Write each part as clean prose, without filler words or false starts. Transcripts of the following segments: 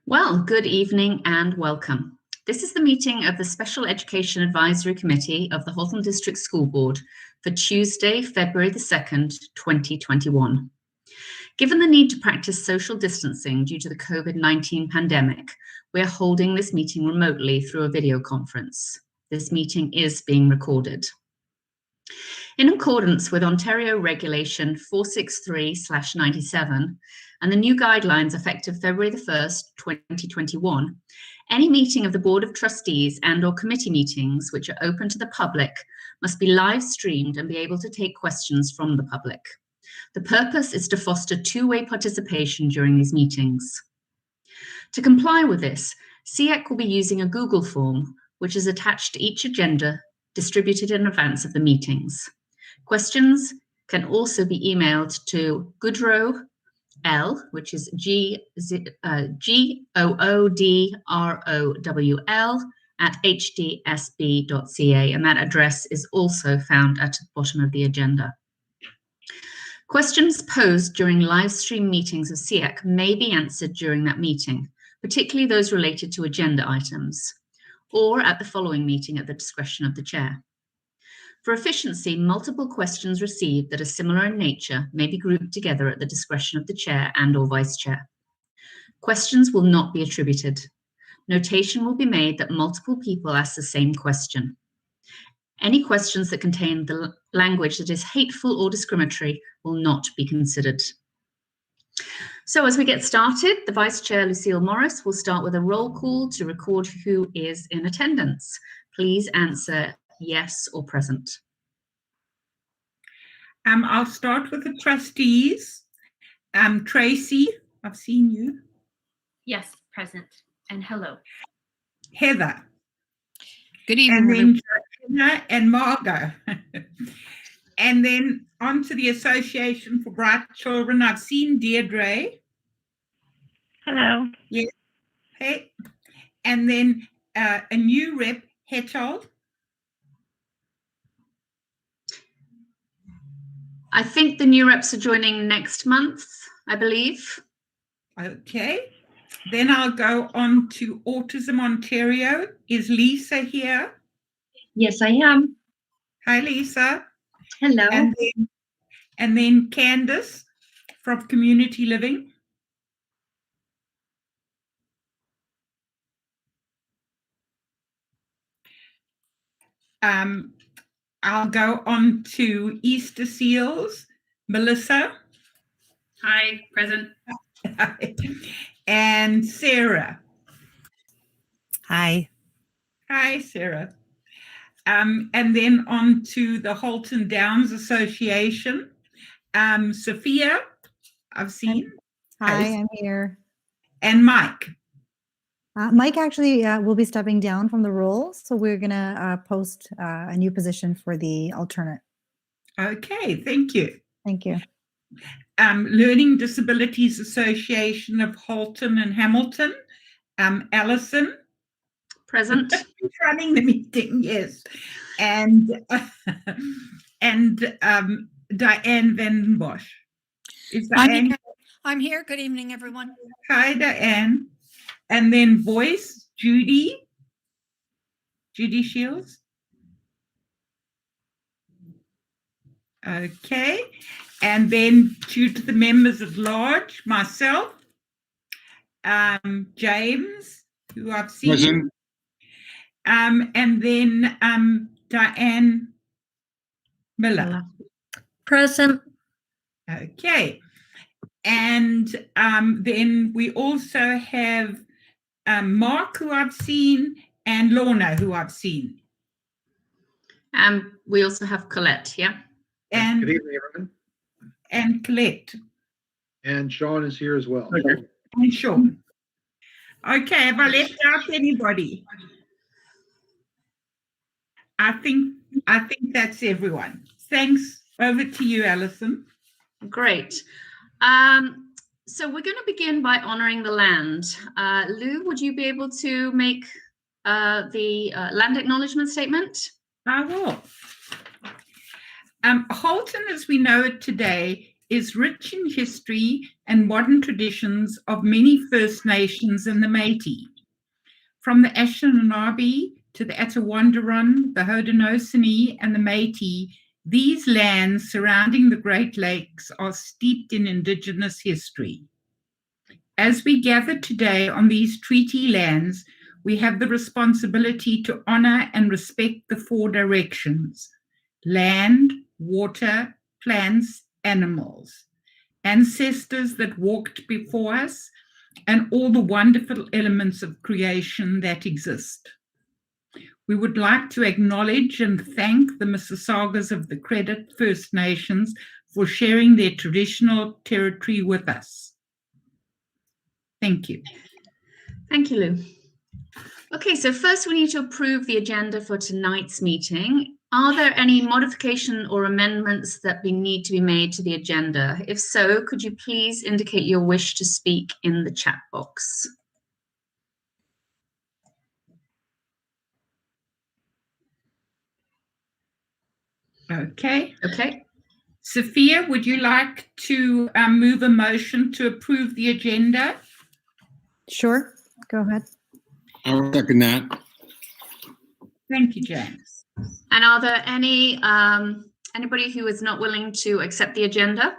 Well, good evening and welcome. This is the meeting of the Special Education Advisory Committee of the Halton District School Board for Tuesday, February the 2nd, 2021. Given the need to practice social distancing due to the COVID-19 pandemic, we are holding this meeting remotely through a video conference. This meeting is being recorded. In accordance with Ontario Regulation 463/97 and the new guidelines effective February the 1st, 2021, any meeting of the Board of Trustees and/or committee meetings which are open to the public must be live streamed and be able to take questions from the public. The purpose is to foster two-way participation during these meetings. To comply with this, SEAC will be using a Google form, which is attached to each agenda distributed in advance of the meetings. Questions can also be emailed to Goodrow L, which is GOODROWL @hdsb.ca, and that address is also found at the bottom of the agenda. Questions posed during live stream meetings of SEAC may be answered during that meeting, particularly those related to agenda items, or at the following meeting at the discretion of the chair. For efficiency, multiple questions received that are similar in nature may be grouped together at the discretion of the chair and/or vice chair. Questions will not be attributed. Notation will be made that multiple people ask the same question. Any questions that contain the language that is hateful or discriminatory will not be considered. So as we get started, the Vice Chair, Lucille Morris, will start with a roll call to record who is in attendance. Please answer yes or present. I'll start with the trustees. Tracy, I've seen you. Yes, present. And hello. Heather. Good evening. And then Georgina and Margot. And then on to the Association for Bright Children. I've seen Deirdre. Hello. Yes. Hey. And then a new rep, Hetald. I think the new reps are joining next month, I believe. Okay. Then I'll go on to Autism Ontario. Is Lisa here? Yes, I am. Hi, Lisa. Hello. And then Candace from Community Living. I'll go on to Easter Seals. Melissa. Hi, present. And Sarah. Hi. Hi, Sarah. And then on to the Halton Downs Association. Sophia, I've seen. Hi, I'm here. And Mike. Mike actually will be stepping down from the role, so we're going to post a new position for the alternate. Okay, thank you. Thank you. Learning Disabilities Association of Halton and Hamilton. Alison. Present. Running the meeting, yes. And Diane Van Bosch. Is Diane? I'm here. Good evening, everyone. Hi, Diane. And then voice, Judy Shields. Okay. And then to the members at large, myself, James, who I've seen. Present. And then Diane Miller. Present. Okay. And then we also have Mark, who I've seen, and Lorna, who I've seen. We also have Colette, yeah? And good evening, everyone. And Colette. And Sean is here as well. Okay. And Sean. Okay, have I left out anybody? I think that's everyone. Thanks. Over to you, Alison. Great. So we're going to begin by honoring the land. Lou, would you be able to make the land acknowledgement statement? I will. Halton, as we know it today, is rich in history and modern traditions of many First Nations and the Métis. From the Anishinaabe to the Atawandurun, the Haudenosaunee, and the Métis, these lands surrounding the Great Lakes are steeped in Indigenous history. As we gather today on these treaty lands, we have the responsibility to honor and respect the four directions: land, water, plants, animals, ancestors that walked before us, and all the wonderful elements of creation that exist. We would like to acknowledge and thank the Mississaugas of the Credit First Nations for sharing their traditional territory with us. Thank you. Thank you, Lou. Okay, so first we need to approve the agenda for tonight's meeting. Are there any modification or amendments that need to be made to the agenda? If so, could you please indicate your wish to speak in the chat box? Okay. Okay. Sophia, would you like to move a motion to approve the agenda? Sure, go ahead. I'll second that. Thank you, James. And are there any anybody who is not willing to accept the agenda?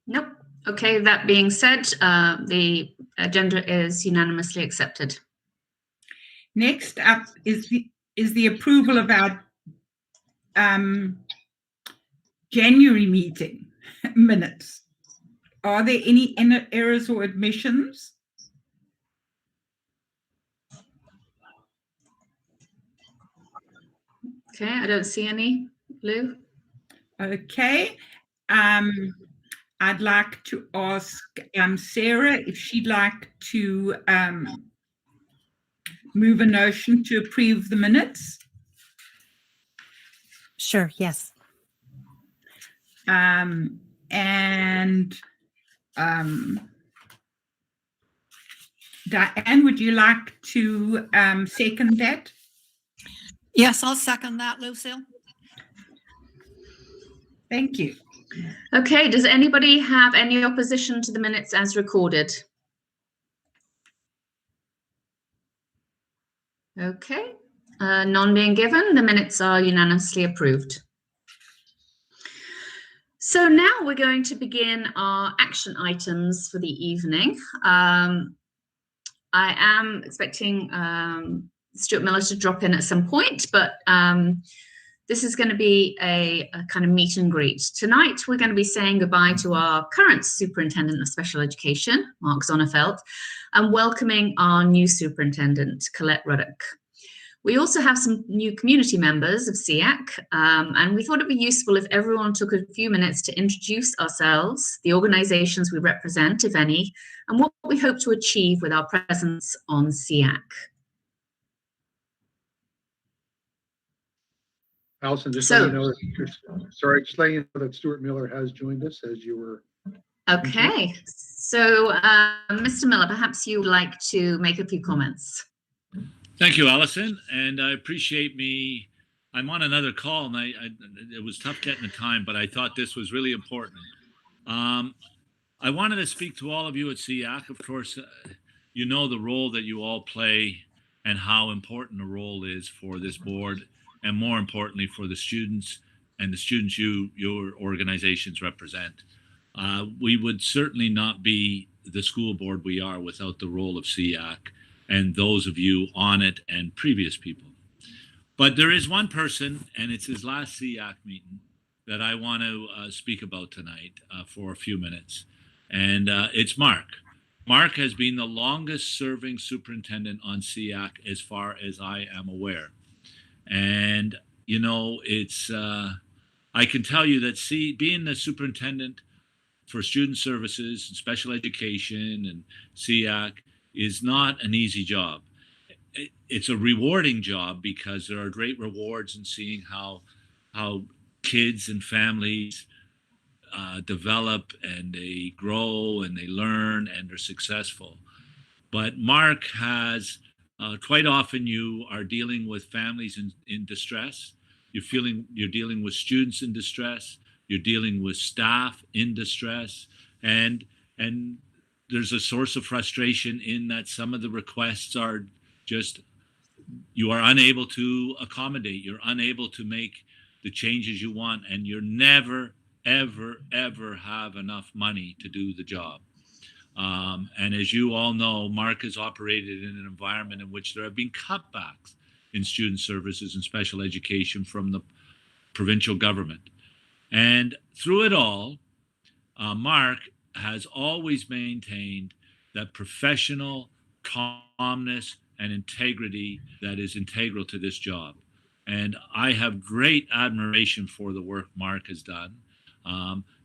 Nope. Okay, that being said, the agenda is unanimously accepted. Next up is the approval of our January meeting minutes. Are there any errors or omissions? Okay, I don't see any, Lou. Okay. I'd like to ask Sarah if she'd like to move a motion to approve the minutes. Sure, yes. Diane, would you like to second that? Yes, I'll second that, Lucille. Thank you. Okay, does anybody have any opposition to the minutes as recorded? Okay, none being given, the minutes are unanimously approved. So now we're going to begin our action items for the evening. I am expecting Stuart Miller to drop in at some point, but this is going to be a kind of meet and greet. Tonight, we're going to be saying goodbye to our current Superintendent of Special Education, Mark Zonnefeld, and welcoming our new Superintendent, Colette Ruddock. We also have some new community members of SEAC, and we thought it'd be useful if everyone took a few minutes to introduce ourselves, the organizations we represent, if any, and what we hope to achieve with our presence on SEAC. Allison, just letting you know, sorry, just letting you know that Stuart Miller has joined us as you were. Okay, so Mr. Miller, perhaps you would like to make a few comments. Thank you, Allison, and I appreciate I'm on another call, and it was tough getting the time, but I thought this was really important. I wanted to speak to all of you at SEAC. Of course, you know the role that you all play and how important a role is for this board, and more importantly for the students and the students your organizations represent. We would certainly not be the school board we are without the role of SEAC and those of you on it and previous people. But there is one person, and it's his last SEAC meeting, that I want to speak about tonight for a few minutes. And it's Mark. Mark has been the longest serving superintendent on SEAC as far as I am aware. And, you know, it's, I can tell you that being the superintendent for student services and special education and SEAC is not an easy job. It's a rewarding job because there are great rewards in seeing how kids and families develop and they grow and they learn and they're successful. But Mark has quite often you are dealing with families in distress, you're dealing with students in distress, you're dealing with staff in distress, and there's a source of frustration in that some of the requests are just, you are unable to accommodate, you're unable to make the changes you want, and you're never, ever have enough money to do the job. And as you all know, Mark has operated in an environment in which there have been cutbacks in student services and special education from the provincial government. And through it all, Mark has always maintained that professional calmness and integrity that is integral to this job. And I have great admiration for the work Mark has done.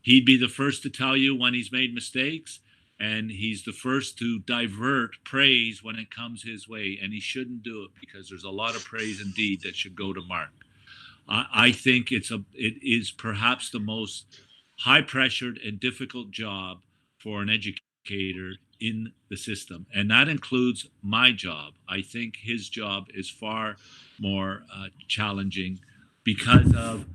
He'd be the first to tell you when he's made mistakes, and he's the first to divert praise when it comes his way, and he shouldn't do it, because there's a lot of praise indeed that should go to Mark. I think it is perhaps the most high-pressured and difficult job for an educator in the system, and that includes my job. I think his job is far more challenging because of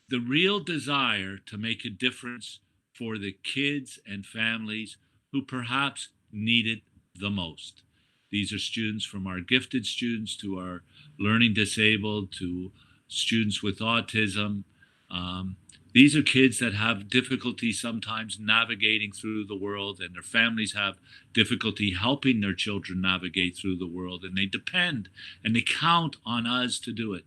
the real desire to make a difference for the kids and families who perhaps need it the most. These are students, from our gifted students to our learning disabled to students with autism. These are kids that have difficulty sometimes navigating through the world, and their families have difficulty helping their children navigate through the world, and they depend and they count on us to do it.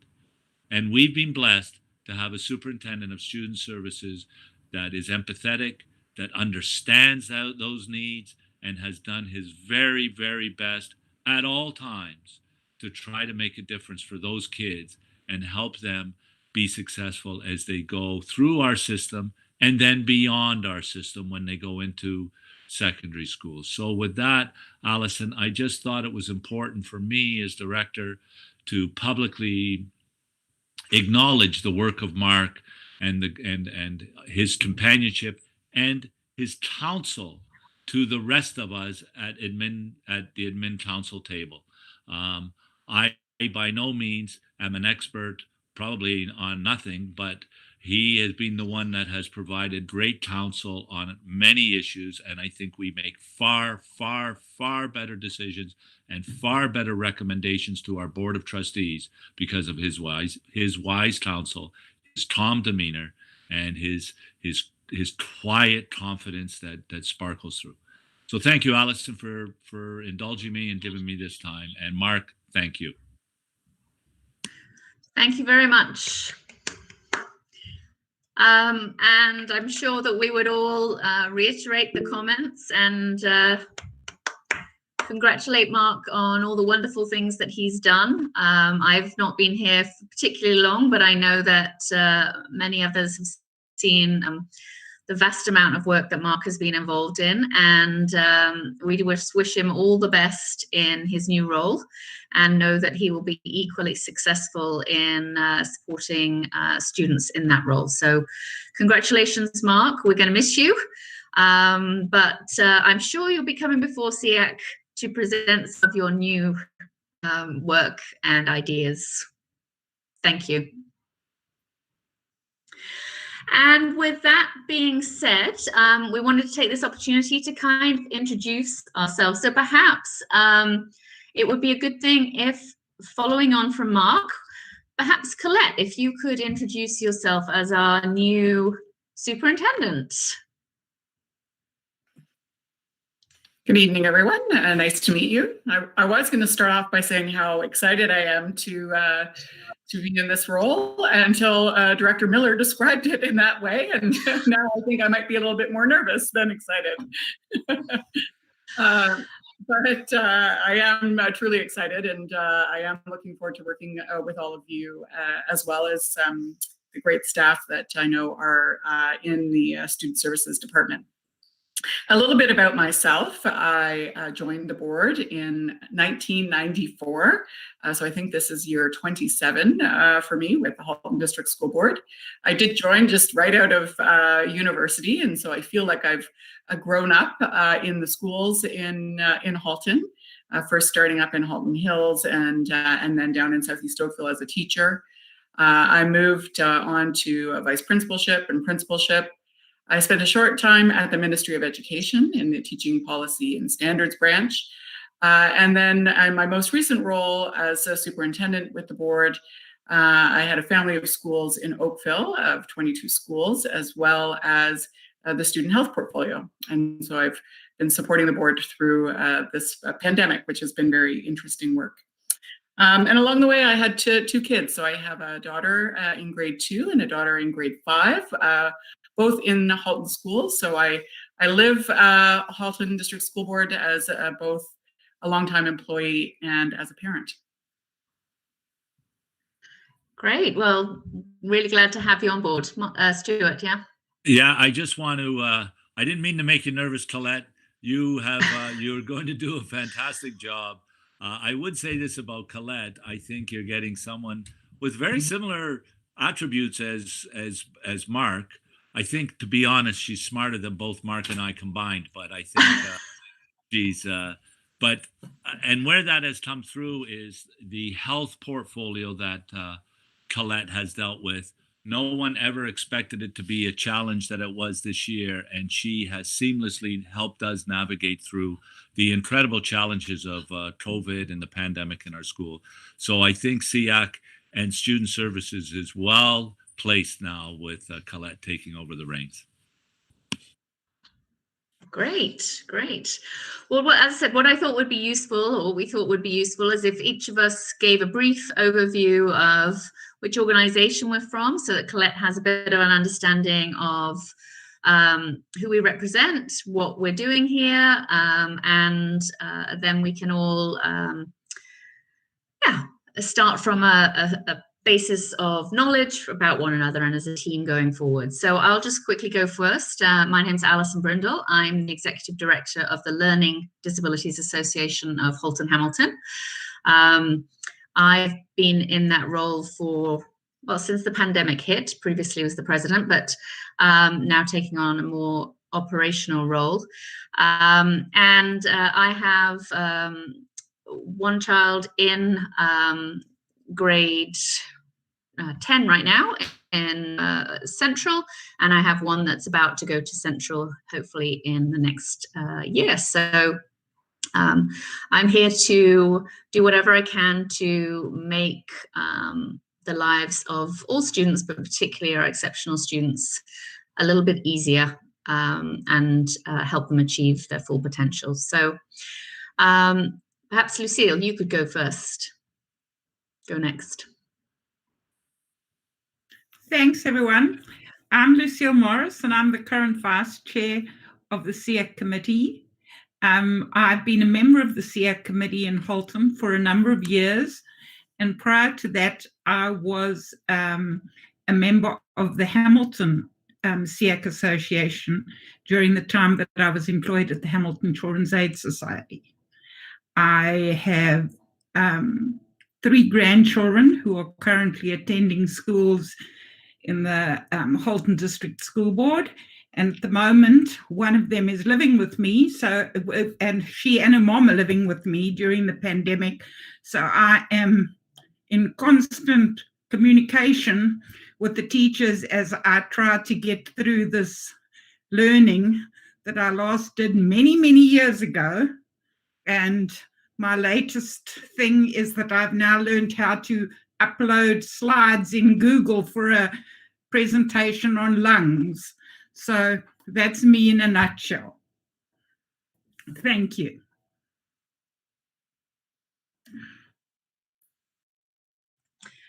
And we've been blessed to have a superintendent of student services that is empathetic, that understands those needs, and has done his very, very best at all times to try to make a difference for those kids and help them be successful as they go through our system and then beyond our system when they go into secondary school. So with that, Allison, I just thought it was important for me as director to publicly acknowledge the work of Mark and his companionship and his counsel to the rest of us at the admin council table. I by no means am an expert, probably on nothing, but he has been the one that has provided great counsel on many issues, and I think we make far, far, far better decisions and far better recommendations to our board of trustees because of his wise counsel, his calm demeanor, and his quiet confidence that sparkles through. So thank you, Allison, for indulging me and giving me this time. And Mark, thank you. Thank you very much. And I'm sure that we would all reiterate the comments and congratulate Mark on all the wonderful things that he's done. I've not been here for particularly long, but I know that many others have seen the vast amount of work that Mark has been involved in, and we wish him all the best in his new role, and know that he will be equally successful in supporting students in that role. So congratulations, Mark. We're going to miss you, but I'm sure you'll be coming before SEAC to present some of your new work and ideas. Thank you. And with that being said, we wanted to take this opportunity to kind of introduce ourselves. So perhaps it would be a good thing if, following on from Mark, perhaps Colette, if you could introduce yourself as our new superintendent. Good evening, everyone. Nice to meet you. I was going to start off by saying how excited I am to be in this role until Director Miller described it in that way. And now I think I might be a little bit more nervous than excited. But I am truly excited, and I am looking forward to working with all of you, as well as the great staff that I know are in the Student Services Department. A little bit about myself. I joined the board in 1994. So I think this is year 27 for me with the Halton District School Board. I did join just right out of university, and so I feel like I've grown up in the schools in Halton, first starting up in Halton Hills and then down in Southeast Oakville as a teacher. I moved on to a vice principalship and principalship. I spent a short time at the Ministry of Education in the Teaching Policy and Standards branch. And then in my most recent role as a superintendent with the board, I had a family of schools in Oakville of 22 schools, as well as the student health portfolio. And so I've been supporting the board through this pandemic, which has been very interesting work. And along the way, I had two kids. So I have a daughter in grade 2 and a daughter in grade 5, both in Halton schools. So I live Halton District School Board as both a longtime employee and as a parent. Great. Well, really glad to have you on board. Stuart, yeah? Yeah, I just want to, I didn't mean to make you nervous, Colette. You have, you're going to do a fantastic job. I would say this about Colette. I think you're getting someone with very similar attributes as Mark. I think, to be honest, she's smarter than both Mark and I combined, but I think she's, and where that has come through is the health portfolio that Colette has dealt with. No one ever expected it to be a challenge that it was this year, and she has seamlessly helped us navigate through the incredible challenges of COVID and the pandemic in our school. So I think SEAC and Student Services is well placed now with Colette taking over the reins. Great, great. Well, as I said, what I thought would be useful, or we thought would be useful, is if each of us gave a brief overview of which organization we're from, so that Colette has a bit of an understanding of who we represent, what we're doing here, and then we can all start from a basis of knowledge about one another and as a team going forward. So I'll just quickly go first. My name's Alison Brindle. I'm the Executive Director of the Learning Disabilities Association of Halton Hamilton. I've been in that role for, well, since the pandemic hit. Previously was the president, but now taking on a more operational role. And I have one child in grade 10 right now in Central, and I have one that's about to go to Central hopefully in the next year. So I'm here to do whatever I can to make the lives of all students, but particularly our exceptional students, a little bit easier and help them achieve their full potential. So perhaps Lucille, you could go first. Go next. Thanks, everyone. I'm Lucille Morris, and I'm the current Vice Chair of the SEAC Committee. I've been a member of the SEAC Committee in Halton for a number of years, and prior to that, I was a member of the Hamilton SEAC Association during the time that I was employed at the Hamilton Children's Aid Society. I have 3 grandchildren who are currently attending schools in the Halton District School Board. And at the moment, one of them is living with me. So, and she and her mom are living with me during the pandemic. So I am in constant communication with the teachers as I try to get through this learning that I last did many, many years ago. And my latest thing is that I've now learned how to upload slides in Google for a presentation on lungs. So that's me in a nutshell. Thank you.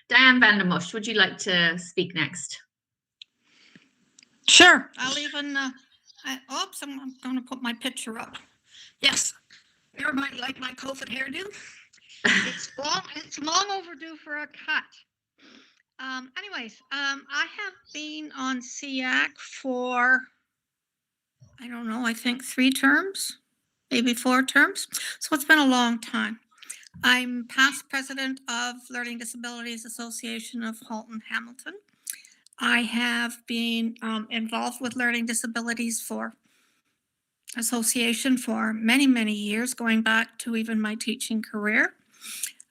Diane Vandermosh, would you like to speak next? Sure. I'll even, oops, I'm going to put my picture up. Yes. You're like my COVID hairdo. It's long overdue for a cut. Anyways, I have been on SEAC for, I don't know, I think 3 terms, maybe 4 terms. So it's been a long time. I'm past president of Learning Disabilities Association of Halton Hamilton. I have been involved with learning disabilities for association for many, many years, going back to even my teaching career.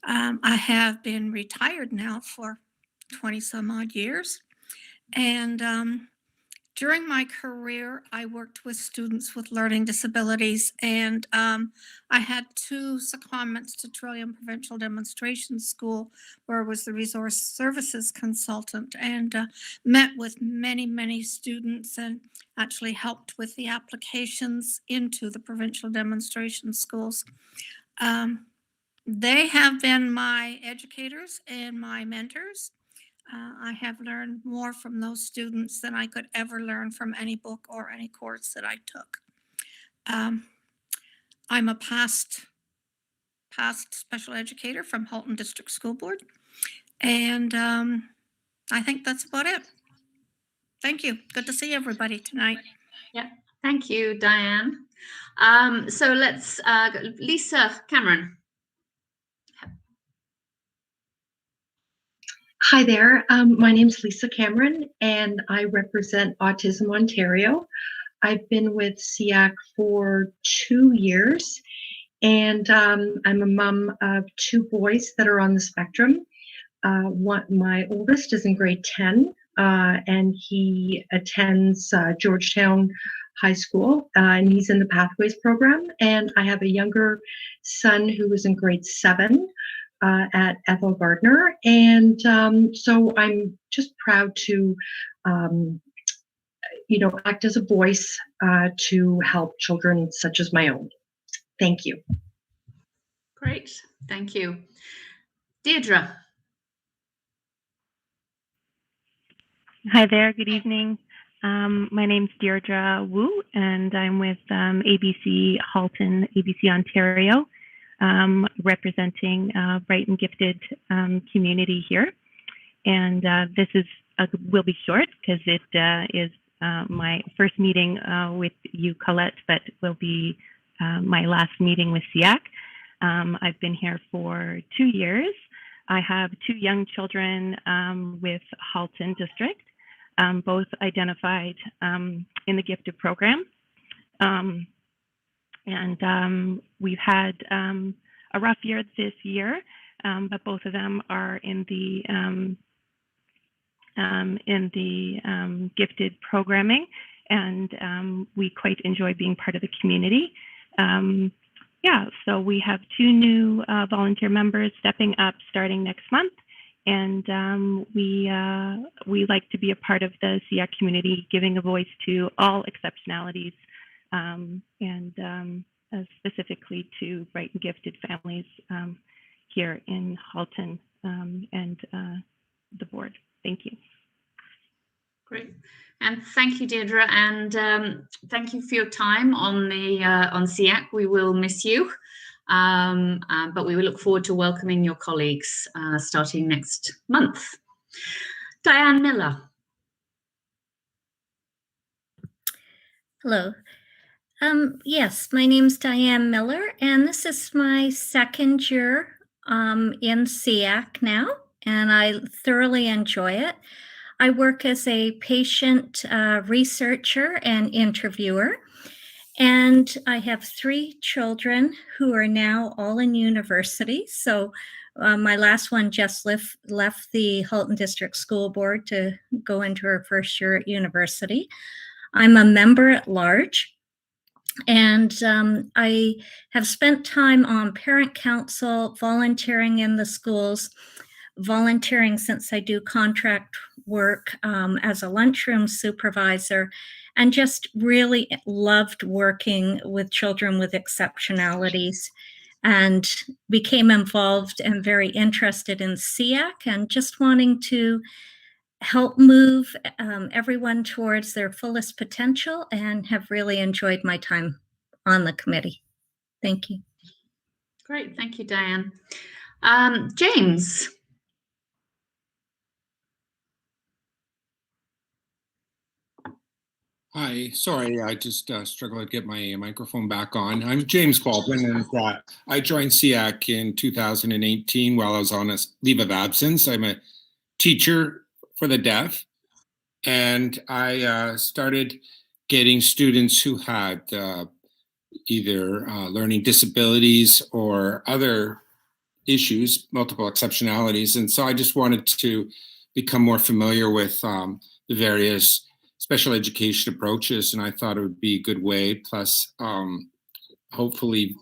I have been retired now for 20 some odd years. And during my career, I worked with students with learning disabilities, and I had 2 secondments to Trillium Provincial Demonstration School, where I was the resource services consultant, and met with many, many students and actually helped with the applications into the provincial demonstration schools. They have been my educators and my mentors. I have learned more from those students than I could ever learn from any book or any course that I took. I'm a past special educator from Halton District School Board, and I think that's about it. Thank you. Good to see everybody tonight. Yeah, thank you, Diane. So let's go. Lisa Cameron. Hi there. My name is Lisa Cameron, and I represent Autism Ontario. I've been with SEAC for 2 years, and I'm a mom of 2 boys that are on the spectrum. My oldest is in grade 10, and he attends Georgetown High School, and he's in the Pathways program. And I have a younger son who is in grade 7. At Ethel Gardner, and so I'm just proud to, act as a voice to help children such as my own. Thank you. Great, thank you. Deirdre. Hi there, good evening. My name's Deirdre Wu, and I'm with ABC Halton, ABC Ontario. Representing bright and gifted community here. And this will be short because it is my first meeting with you, Colette, but will be my last meeting with SEAC. I've been here for 2 years. I have 2 young children with Halton District, both identified in the gifted program. And we've had a rough year this year, but both of them are in the gifted programming, and we quite enjoy being part of the community. So we have 2 new volunteer members stepping up starting next month, and we like to be a part of the SEAC community, giving a voice to all exceptionalities. Specifically to bright and gifted families here in Halton and the board. Thank you. Great, and thank you, Deirdre, and thank you for your time on the on SEAC. We will miss you, but we will look forward to welcoming your colleagues starting next month. Diane Miller. Hello. Yes, my name's Diane Miller, and this is my 2nd year in SEAC now, and I thoroughly enjoy it. I work as a patient researcher and interviewer, and I have 3 children who are now all in university. So my last one just left the Halton District School Board to go into her first year at university. I'm a member at large. And I have spent time on parent council, volunteering in the schools, volunteering since I do contract work as a lunchroom supervisor, and just really loved working with children with exceptionalities, and became involved and very interested in SEAC and just wanting to help move everyone towards their fullest potential, and have really enjoyed my time on the committee. Thank you. Great, thank you, Diane. James. Hi, sorry, I just struggled to get my microphone back on. I'm James Baldwin, and I joined SEAC in 2018 while I was on a leave of absence. I'm a teacher for the deaf, and I started getting students who had either learning disabilities or other issues, multiple exceptionalities. And so I just wanted to become more familiar with the various special education approaches, and I thought it would be a good way. Plus, hopefully,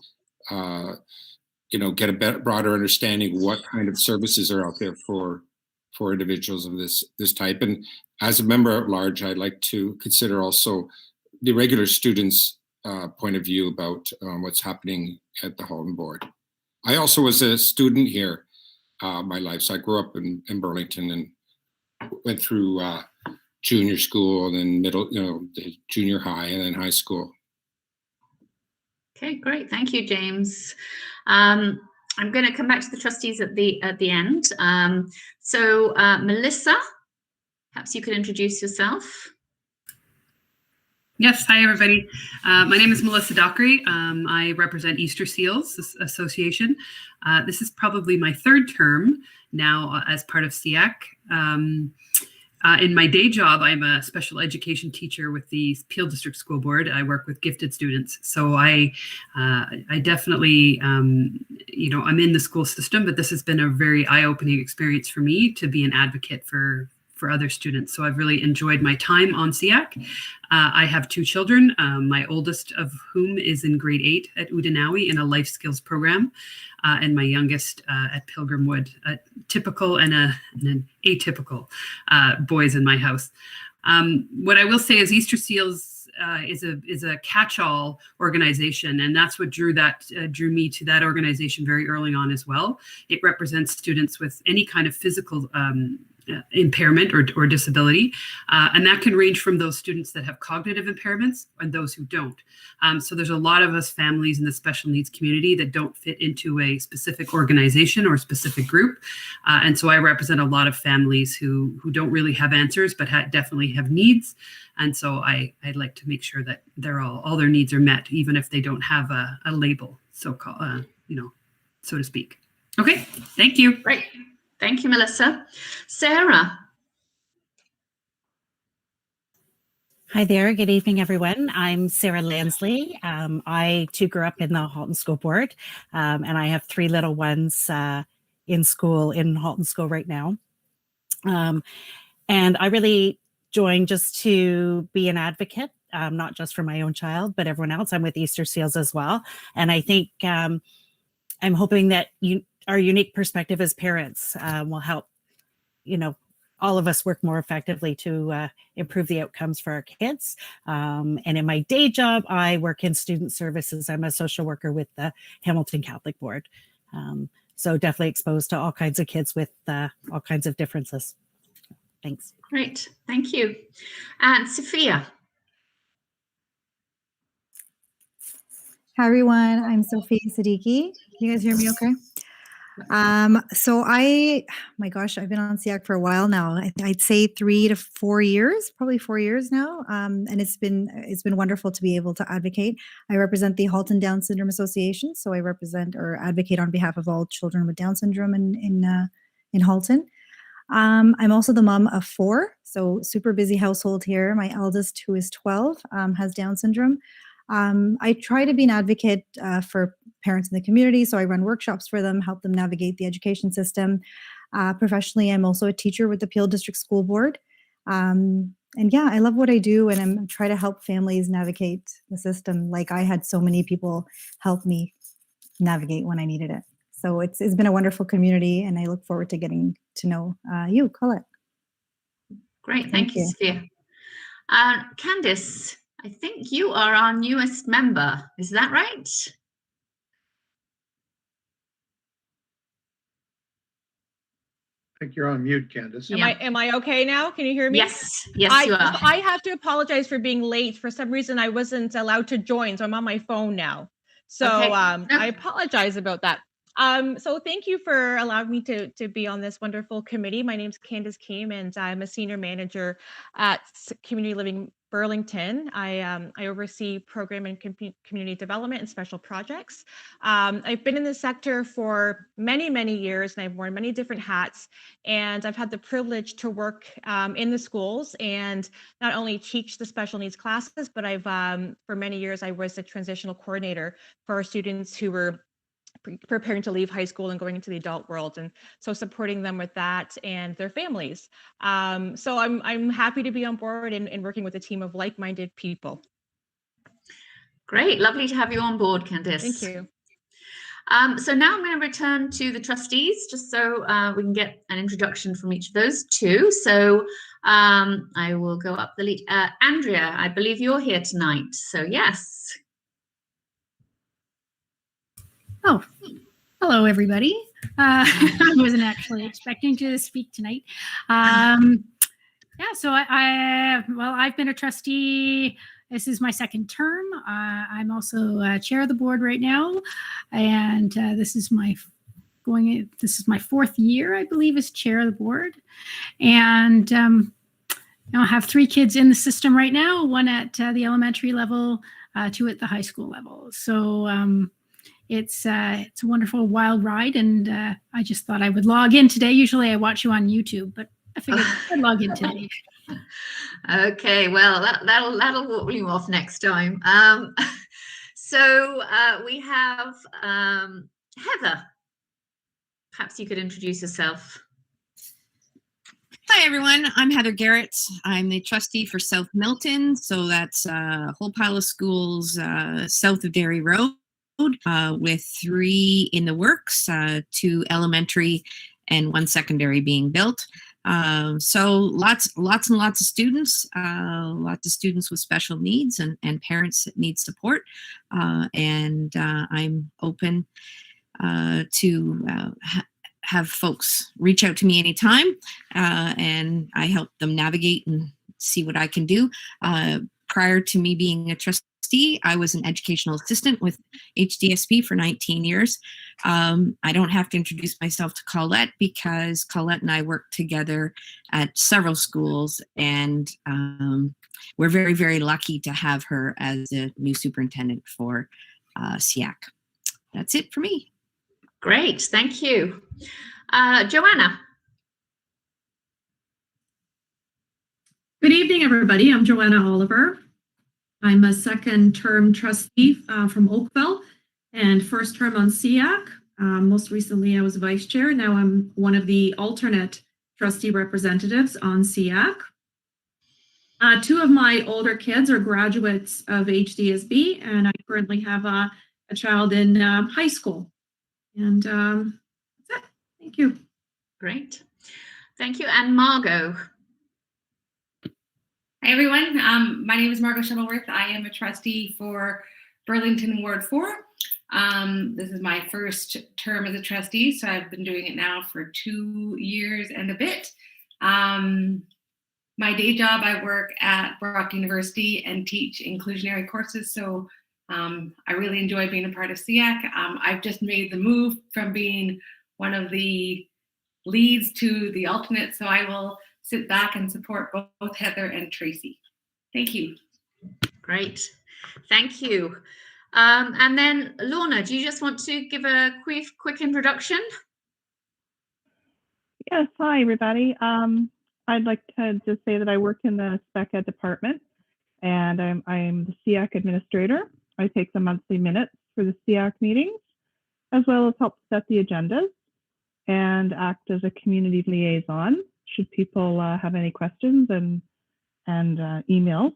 get a broader understanding of what kind of services are out there for individuals of this type. And as a member at large, I'd like to consider also the regular students' point of view about what's happening at the Halton Board. I also was a student here my life, so I grew up in Burlington and went through junior school and then the junior high and then high school. Okay, great. Thank you, James. I'm going to come back to the trustees at the end. So Melissa, perhaps you could introduce yourself. Yes, hi everybody. My name is Melissa Dockery. I represent Easter Seals Association. This is probably my third term now as part of SEAC. In my day job, I'm a special education teacher with the Peel District School Board. I work with gifted students. So I definitely, I'm in the school system, but this has been a very eye-opening experience for me to be an advocate for other students. So I've really enjoyed my time on SEAC. I have two children, my oldest of whom is in grade 8 at Udinawi in a life skills program, and my youngest at Pilgrim Wood, a typical and an atypical boys in my house. What I will say is Easter Seals is a catch-all organization, and that's what drew me to that organization very early on as well. It represents students with any kind of physical impairment or disability, and that can range from those students that have cognitive impairments and those who don't. So there's a lot of us families in the special needs community that don't fit into a specific organization or specific group, and so I represent a lot of families who don't really have answers but definitely have needs, and so I'd like to make sure that all their needs are met, even if they don't have a label, so-called, so to speak. Okay, thank you. Great. Thank you, Melissa. Sarah. Hi there. Good evening, everyone. I'm Sarah Lansley. I too grew up in the Halton School Board, and I have 3 little ones in Halton School right now. And I really joined just to be an advocate, not just for my own child, but everyone else. I'm with Easter Seals as well. And I think I'm hoping that our unique perspective as parents will help, all of us work more effectively to improve the outcomes for our kids. And in my day job, I work in student services. I'm a social worker with the Hamilton Catholic Board. So definitely exposed to all kinds of kids with all kinds of differences. Thanks. Great, thank you. And Sophia. Hi, everyone. I'm Sophia Siddiqui. Can you guys hear me okay? So my gosh, I've been on SEAC for a while now. I'd say 3 to 4 years, probably 4 years now. And it's been wonderful to be able to advocate. I represent the Halton Down Syndrome Association. So I represent or advocate on behalf of all children with Down syndrome in Halton. I'm also the mom of 4, so super busy household here. My eldest, who is 12, has Down syndrome. I try to be an advocate for parents in the community, so I run workshops for them, help them navigate the education system. Professionally, I'm also a teacher with the Peel District School Board. And yeah, I love what I do, and I'm trying to help families navigate the system like I had so many people help me navigate when I needed it. So it's been a wonderful community, and I look forward to getting to know you, Colette. Great, thank you, Sophia. Candace, I think you are our newest member. Is that right? I think you're on mute, Candace. Am I okay now? Can you hear me? Yes, you are. I have to apologize for being late. For some reason, I wasn't allowed to join, so I'm on my phone now. So okay. I apologize about that. So thank you for allowing me to be on this wonderful committee. My name is Candace Kem, and I'm a senior manager at Community Living Burlington. I oversee program and community development and special projects. I've been in the sector for many, many years, and I've worn many different hats. And I've had the privilege to work in the schools and not only teach the special needs classes, but for many years, I was a transitional coordinator for our students who were preparing to leave high school and going into the adult world, and so supporting them with that and their families. So I'm happy to be on board and working with a team of like-minded people. Great, lovely to have you on board, Candace. Thank you. So now I'm going to return to the trustees, just so we can get an introduction from each of those two. So I will go up the lead. Andrea, I believe you're here tonight. So yes. Oh, hello, everybody. I wasn't actually expecting to speak tonight. Yeah, so I've been a trustee. This is my second term. I'm also chair of the board right now, and this is my fourth year, I believe, as chair of the board. And I have 3 kids in the system right now, 1 at the elementary level, 2 at the high school level. So it's a wonderful wild ride, and I just thought I would log in today. Usually I watch you on YouTube, but I figured I'd log in today. Okay, well, that'll walk you off next time. So we have Heather. Perhaps you could introduce yourself. Hi, everyone. I'm Heather Garrett. I'm the trustee for South Milton. So that's a whole pile of schools south of Derry Road, with 3 in the works, 2 elementary and 1 secondary being built. So lots and lots of students, with special needs and parents that need support. And I'm open to have folks reach out to me anytime, and I help them navigate and see what I can do. Prior to me being a trustee, I was an educational assistant with HDSP for 19 years. I don't have to introduce myself to Colette because Colette and I work together at several schools, and we're very, very lucky to have her as a new superintendent for SEAC. That's it for me. Great, thank you. Joanna. Good evening, everybody. I'm Joanna Oliver. I'm a second-term trustee from Oakville and first term on SEAC. Most recently, I was vice chair. Now I'm one of the alternate trustee representatives on SEAC. 2 of my older kids are graduates of HDSB, and I currently have a child in high school. And that's it. Thank you. Great. Thank you. And Margot. Hi, everyone. My name is Margot Shuttleworth. I am a trustee for Burlington Ward 4. This is my first term as a trustee, so I've been doing it now for 2 years and a bit. My day job, I work at Brock University and teach inclusionary courses, so I really enjoy being a part of SEAC. I've just made the move from being one of the leads to the alternate, so I will sit back and support both Heather and Tracy. Thank you. Great, thank you. And then Lorna, do you just want to give a quick introduction? Yes, hi everybody. I'd like to just say that I work in the spec ed department, and I'm the SEAC administrator. I take the monthly minutes for the SEAC meetings, as well as help set the agendas and act as a community liaison should people have any questions and emails.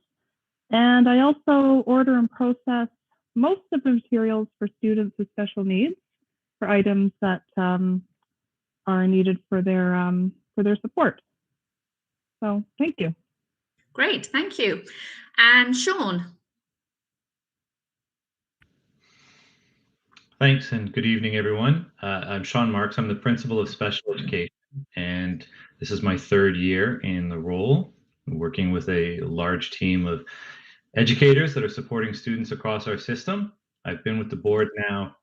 And I also order and process most of the materials for students with special needs, for items that are needed for their support. So thank you. Great, thank you. And Sean. Thanks, and good evening, everyone. I'm Sean Marks. I'm the principal of special education, and this is my 3rd year in the role, working with a large team of educators that are supporting students across our system. I've been with the board now,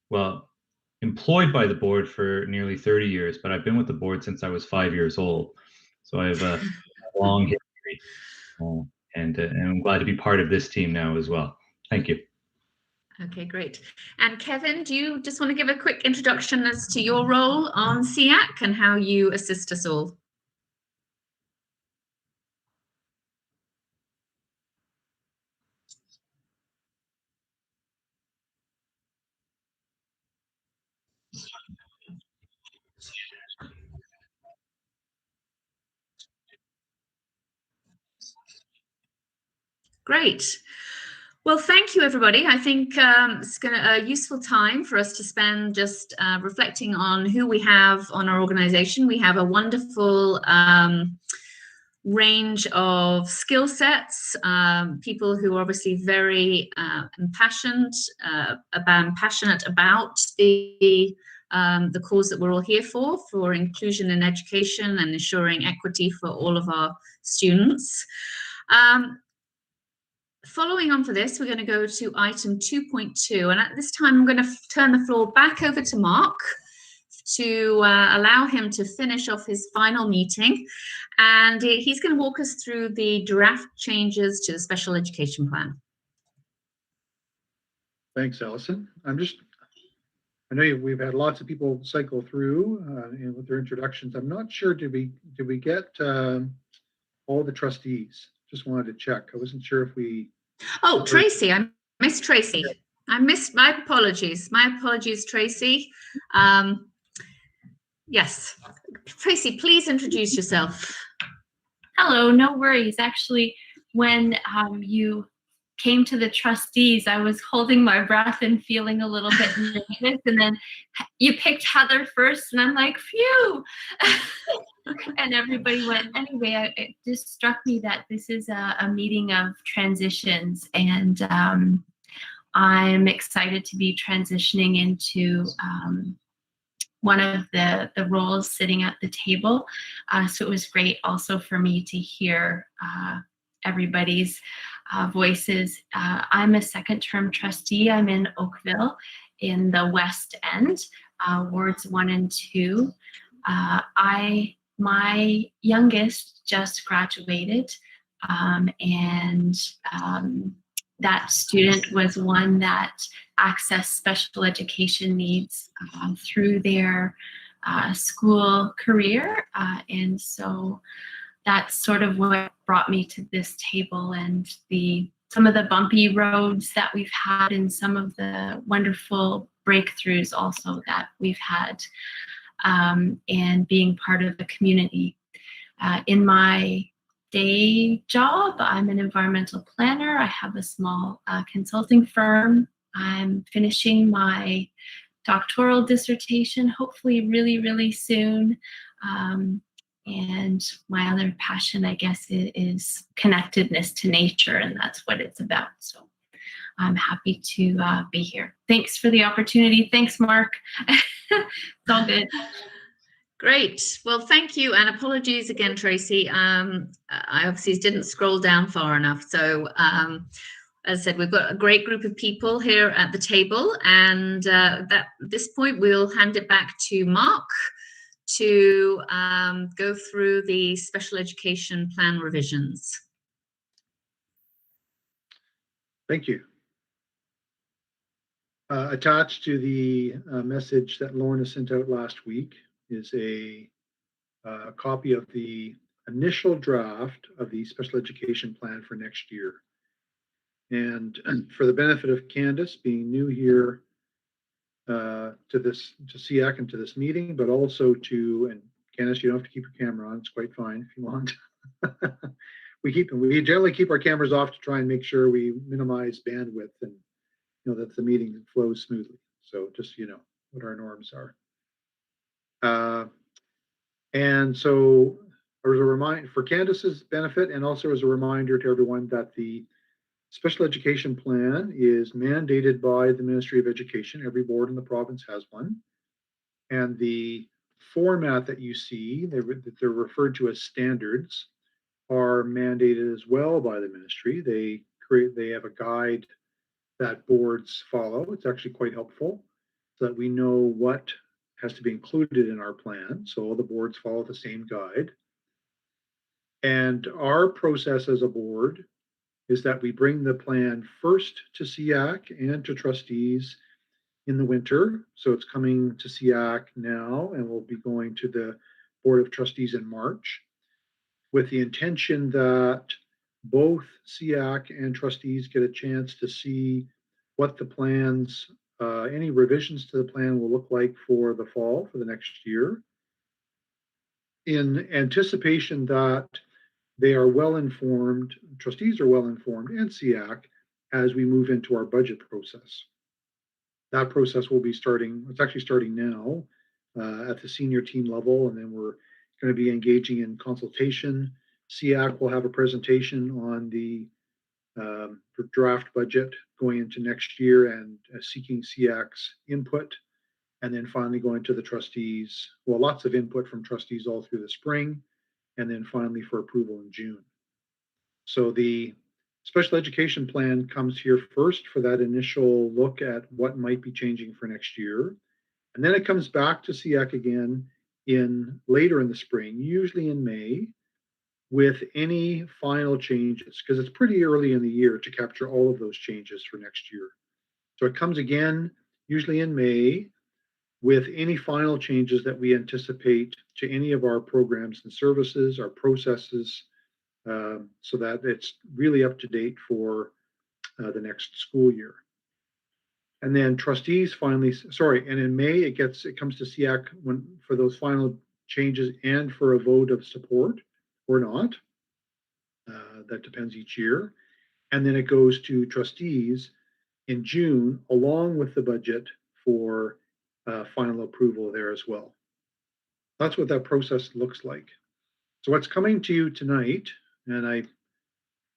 well, employed by the board for nearly 30 years, but I've been with the board since I was 5 years old. So I have a long history, and I'm glad to be part of this team now as well. Thank you. Okay, great. And Kevin, do you just want to give a quick introduction as to your role on SEAC and how you assist us all? Great. Well, thank you, everybody. I think it's a useful time for us to spend just reflecting on who we have on our organization. We have a wonderful range of skill sets, people who are obviously very passionate about the cause that we're all here for inclusion in education and ensuring equity for all of our students. Following on for this, we're going to go to item 2.2, and at this time I'm going to turn the floor back over to Mark to allow him to finish off his final meeting, and he's going to walk us through the draft changes to the special education plan. Thanks, Allison. I know we've had lots of people cycle through with their introductions. I'm not sure, did we get all the trustees? Just wanted to check. I wasn't sure if we. Oh, Tracy, I missed Tracy. I missed, my apologies. My apologies, Tracy. Yes, Tracy, please introduce yourself. Hello, no worries. Actually, when you came to the trustees, I was holding my breath and feeling a little bit nervous, and then you picked Heather first, and I'm like, phew. And everybody went. Anyway, it just struck me that this is a meeting of transitions, and I'm excited to be transitioning into one of the roles sitting at the table. So it was great also for me to hear everybody's voices. I'm a second term trustee. I'm in Oakville in the West End, wards 1 and 2. My youngest just graduated, and that student was one that accessed special education needs through their school career. And so that's sort of what brought me to this table, and some of the bumpy roads that we've had and some of the wonderful breakthroughs also that we've had, and being part of the community. In my day job, I'm an environmental planner. I have a small consulting firm. I'm finishing my doctoral dissertation, hopefully really, really soon. And my other passion, I guess, is connectedness to nature, and that's what it's about. So I'm happy to be here. Thanks for the opportunity. Thanks, Mark. It's all good. Great. Well, thank you, and apologies again, Tracy. I obviously didn't scroll down far enough. So as I said, we've got a great group of people here at the table, and at this point, we'll hand it back to Mark to go through the special education plan revisions. Thank you. Attached to the message that Lorna sent out last week is a copy of the initial draft of the special education plan for next year. And for the benefit of Candace, being new here to SEAC and to this meeting, but also and Candace, you don't have to keep your camera on, it's quite fine if you want. We generally keep our cameras off to try and make sure we minimize bandwidth and that the meeting flows smoothly. So just what our norms are. And so as a reminder for Candace's benefit, and also as a reminder to everyone, that the special education plan is mandated by the Ministry of Education. Every board in the province has one. And the format that you see, they're referred to as standards, are mandated as well by the ministry. They have a guide that boards follow. It's actually quite helpful so that we know what has to be included in our plan. So all the boards follow the same guide. And our process as a board is that we bring the plan first to SEAC and to trustees in the winter. So it's coming to SEAC now, and we'll be going to the Board of Trustees in March, with the intention that both SEAC and trustees get a chance to see what the plans, any revisions to the plan will look like for the fall, for the next year, in anticipation that they are well informed, trustees are well informed, and SEAC as we move into our budget process. That process will be starting, it's actually starting now at the senior team level, and then we're going to be engaging in consultation. SEAC will have a presentation on the draft budget going into next year and seeking SEAC's input, and then finally going to the trustees. Well, lots of input from trustees all through the spring, and then finally for approval in June. So the special education plan comes here first for that initial look at what might be changing for next year. And then it comes back to SEAC again later in the spring, usually in May, with any final changes, because it's pretty early in the year to capture all of those changes for next year. So it comes again, usually in May, with any final changes that we anticipate to any of our programs and services, our processes, so that it's really up to date for the next school year. And then trustees finally, and in May it comes to SEAC for those final changes and for a vote of support or not. That depends each year. And then it goes to trustees in June, along with the budget for final approval there as well. That's what that process looks like. So what's coming to you tonight, and I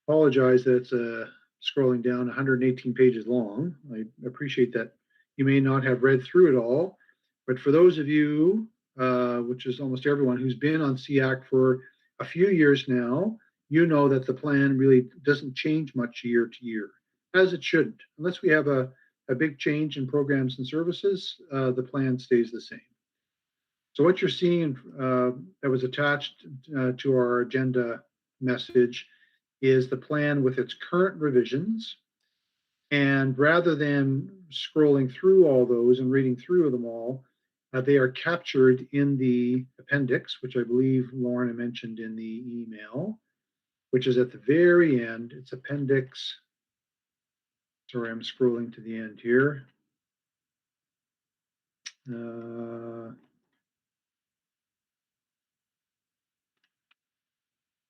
apologize that it's scrolling down 118 pages long. I appreciate that you may not have read through it all, but for those of you, which is almost everyone who's been on SEAC for a few years now, you know that the plan really doesn't change much year to year, as it shouldn't. Unless we have a big change in programs and services, the plan stays the same. So what you're seeing that was attached to our agenda message is the plan with its current revisions. And rather than scrolling through all those and reading through them all, they are captured in the appendix, which I believe Lorna mentioned in the email, which is at the very end. It's appendix. Sorry, I'm scrolling to the end here.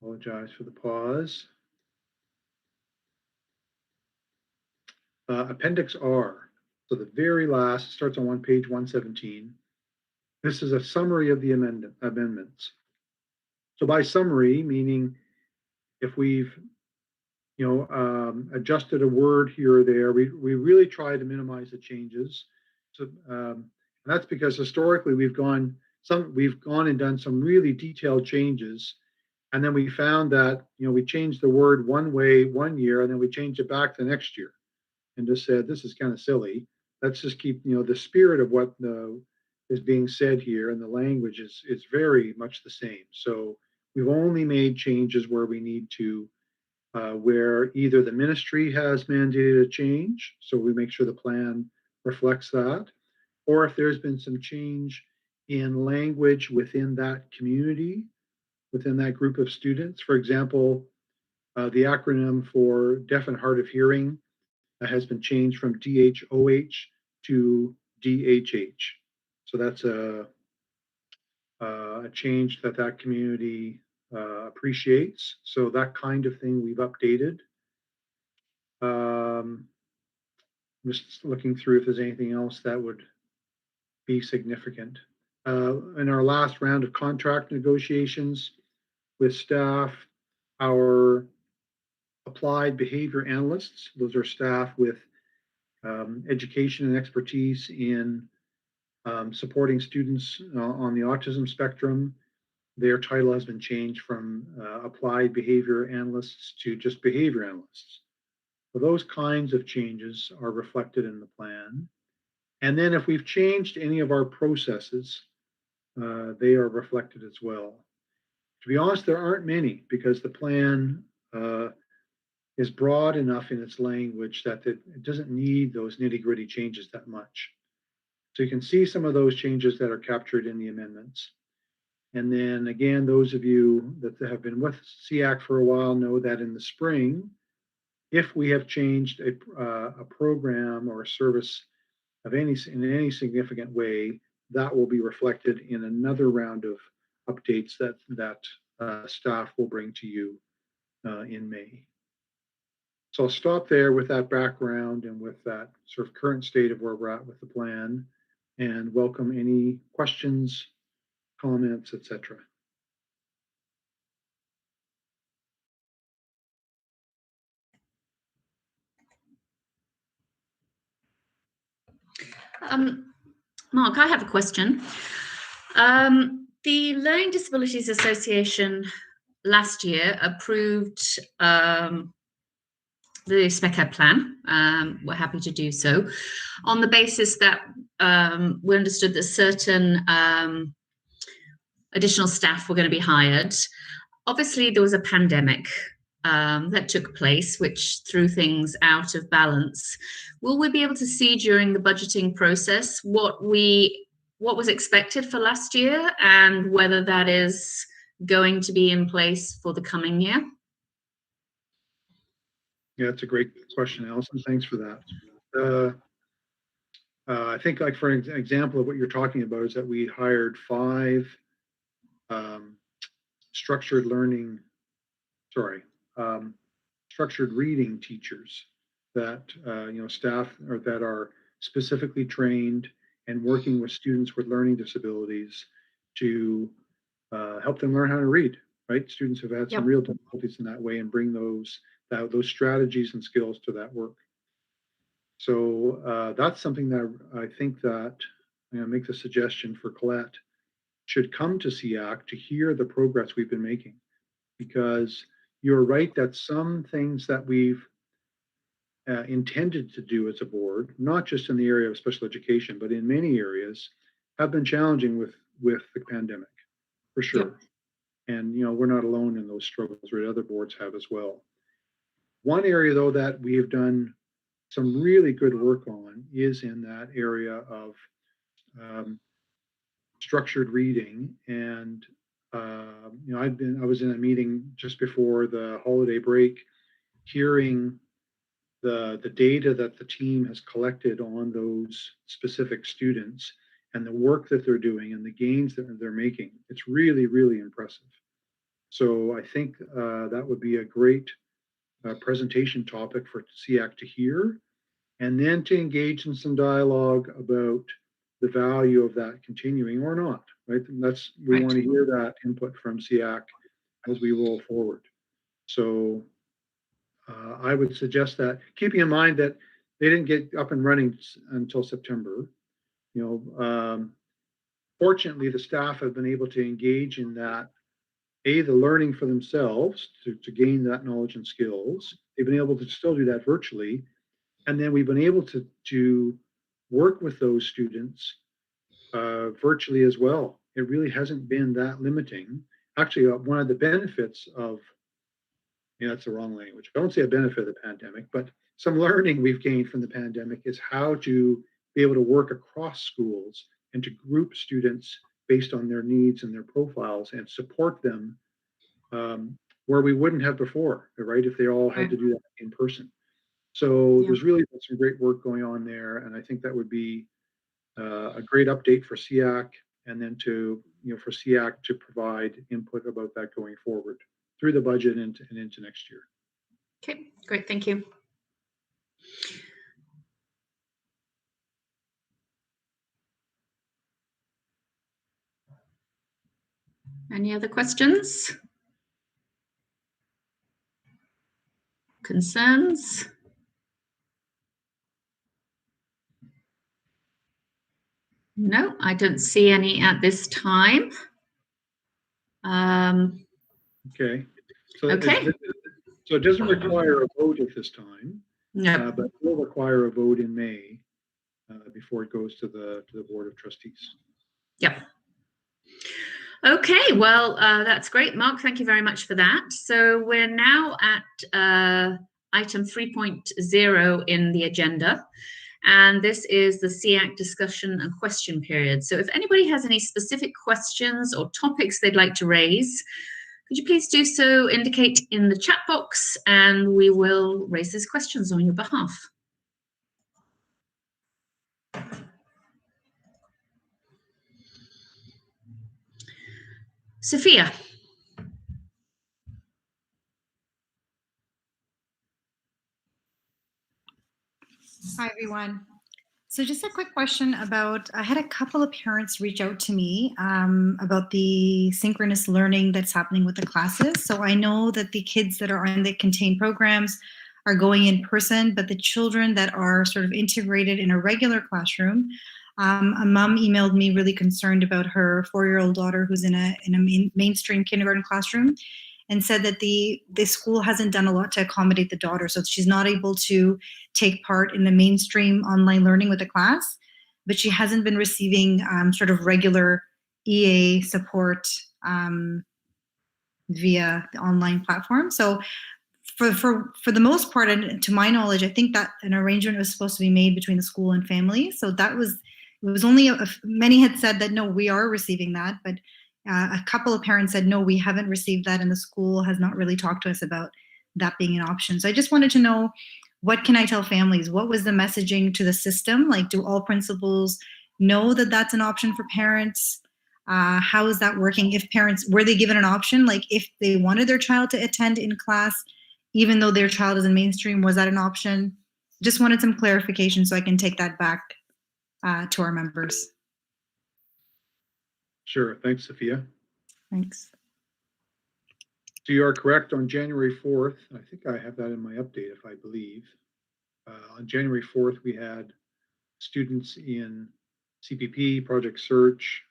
Apologize for the pause. Appendix R. So the very last, starts on page 117. This is a summary of the amendments. So by summary, meaning if we've adjusted a word here or there, we really try to minimize the changes. So and that's because historically we've gone and done some really detailed changes, and then we found that we changed the word one way one year and then we changed it back the next year, and just said this is kind of silly. Let's just keep the spirit of what is being said here, and the language is very much the same. So we've only made changes where we need to, where either the ministry has mandated a change, so we make sure the plan reflects that, or if there's been some change in language within that community, within that group of students. For example, the acronym for deaf and hard of hearing has been changed from DHOH to DHH. So that's a change that community appreciates. So that kind of thing we've updated. Just looking through if there's anything else that would be significant. In our last round of contract negotiations with staff, our applied behavior analysts, those are staff with education and expertise in supporting students on the autism spectrum. Their title has been changed from applied behavior analysts to just behavior analysts. So those kinds of changes are reflected in the plan. And then if we've changed any of our processes, they are reflected as well. To be honest, there aren't many, because the plan is broad enough in its language that it doesn't need those nitty-gritty changes that much. So you can see some of those changes that are captured in the amendments. And then again, those of you that have been with SEAC for a while know that in the spring, if we have changed a program or a service in any significant way, that will be reflected in another round of updates that staff will bring to you in May. So I'll stop there with that background and with that sort of current state of where we're at with the plan, and welcome any questions, comments, etc. Mark, I have a question. The Learning Disabilities Association last year approved the Spec Ed plan. We're happy to do so on the basis that we understood that certain additional staff were going to be hired. Obviously, there was a pandemic that took place, which threw things out of balance. Will we be able to see during the budgeting process what was expected for last year and whether that is going to be in place for the coming year? Yeah, that's a great question, Alison. Thanks for that. I think, like, for an example of what you're talking about, is that we hired 5 structured reading teachers that staff or that are specifically trained and working with students with learning disabilities to help them learn how to read. Right, students have had some real difficulties in that way, and bring those strategies and skills to that work. So that's something that I think that make the suggestion for Colette should come to SEAC to hear the progress we've been making, because you're right that some things that we've intended to do as a board, not just in the area of special education, but in many areas, have been challenging with the pandemic, for sure. Yep. And we're not alone in those struggles, right? Other boards have as well. One area, though, that we have done some really good work on is in that area of structured reading. And I was in a meeting just before the holiday break, hearing the data that the team has collected on those specific students and the work that they're doing and the gains that they're making. It's really, really impressive. So I think that would be a great presentation topic for SEAC to hear, and then to engage in some dialogue about the value of that continuing or not, right? And we want to hear that input from SEAC as we roll forward. So I would suggest that, keeping in mind that they didn't get up and running until September. Fortunately, the staff have been able to engage in that, the learning for themselves to gain that knowledge and skills. They've been able to still do that virtually. And then we've been able to work with those students virtually as well. It really hasn't been that limiting. Actually, one of the benefits of, that's the wrong language. I won't say a benefit of the pandemic, but some learning we've gained from the pandemic is how to be able to work across schools and to group students based on their needs and their profiles and support them where we wouldn't have before, right? If they all had to do that in person. So there's really some great work going on there, and I think that would be a great update for SEAC, and then for SEAC to provide input about that going forward through the budget and into next year. Okay, great, thank you. Any other questions? Concerns? No, I don't see any at this time. Okay. So it doesn't require a vote at this time. No. But it will require a vote in May before it goes to the Board of Trustees. Yep. Okay, well, that's great, Mark. Thank you very much for that. So we're now at item 3.0 in the agenda. And this is the SEAC discussion and question period. So if anybody has any specific questions or topics they'd like to raise, could you please do so, indicate in the chat box, and we will raise those questions on your behalf. Sophia. Hi, everyone. So just a quick question about, I had a couple of parents reach out to me about the synchronous learning that's happening with the classes. So I know that the kids that are on the contained programs are going in person, but the children that are sort of integrated in a regular classroom, a mom emailed me really concerned about her 4-year-old daughter who's in a mainstream kindergarten classroom, and said that the school hasn't done a lot to accommodate the daughter. So she's not able to take part in the mainstream online learning with the class, but she hasn't been receiving sort of regular EA support via the online platform. So for the most part, and to my knowledge, I think that an arrangement was supposed to be made between the school and family. So it was only many had said that, no, we are receiving that, but a couple of parents said, no, we haven't received that, and the school has not really talked to us about that being an option. So I just wanted to know, what can I tell families? What was the messaging to the system? Like, do all principals know that that's an option for parents? How is that working? If parents, were they given an option? Like, if they wanted their child to attend in class, even though their child is in mainstream, was that an option? Just wanted some clarification so I can take that back to our members. Sure. Thanks, Sophia. Thanks. So you are correct. On January 4th, I think I have that in my update, if I believe. On January 4th, we had students in CPP, Project Search,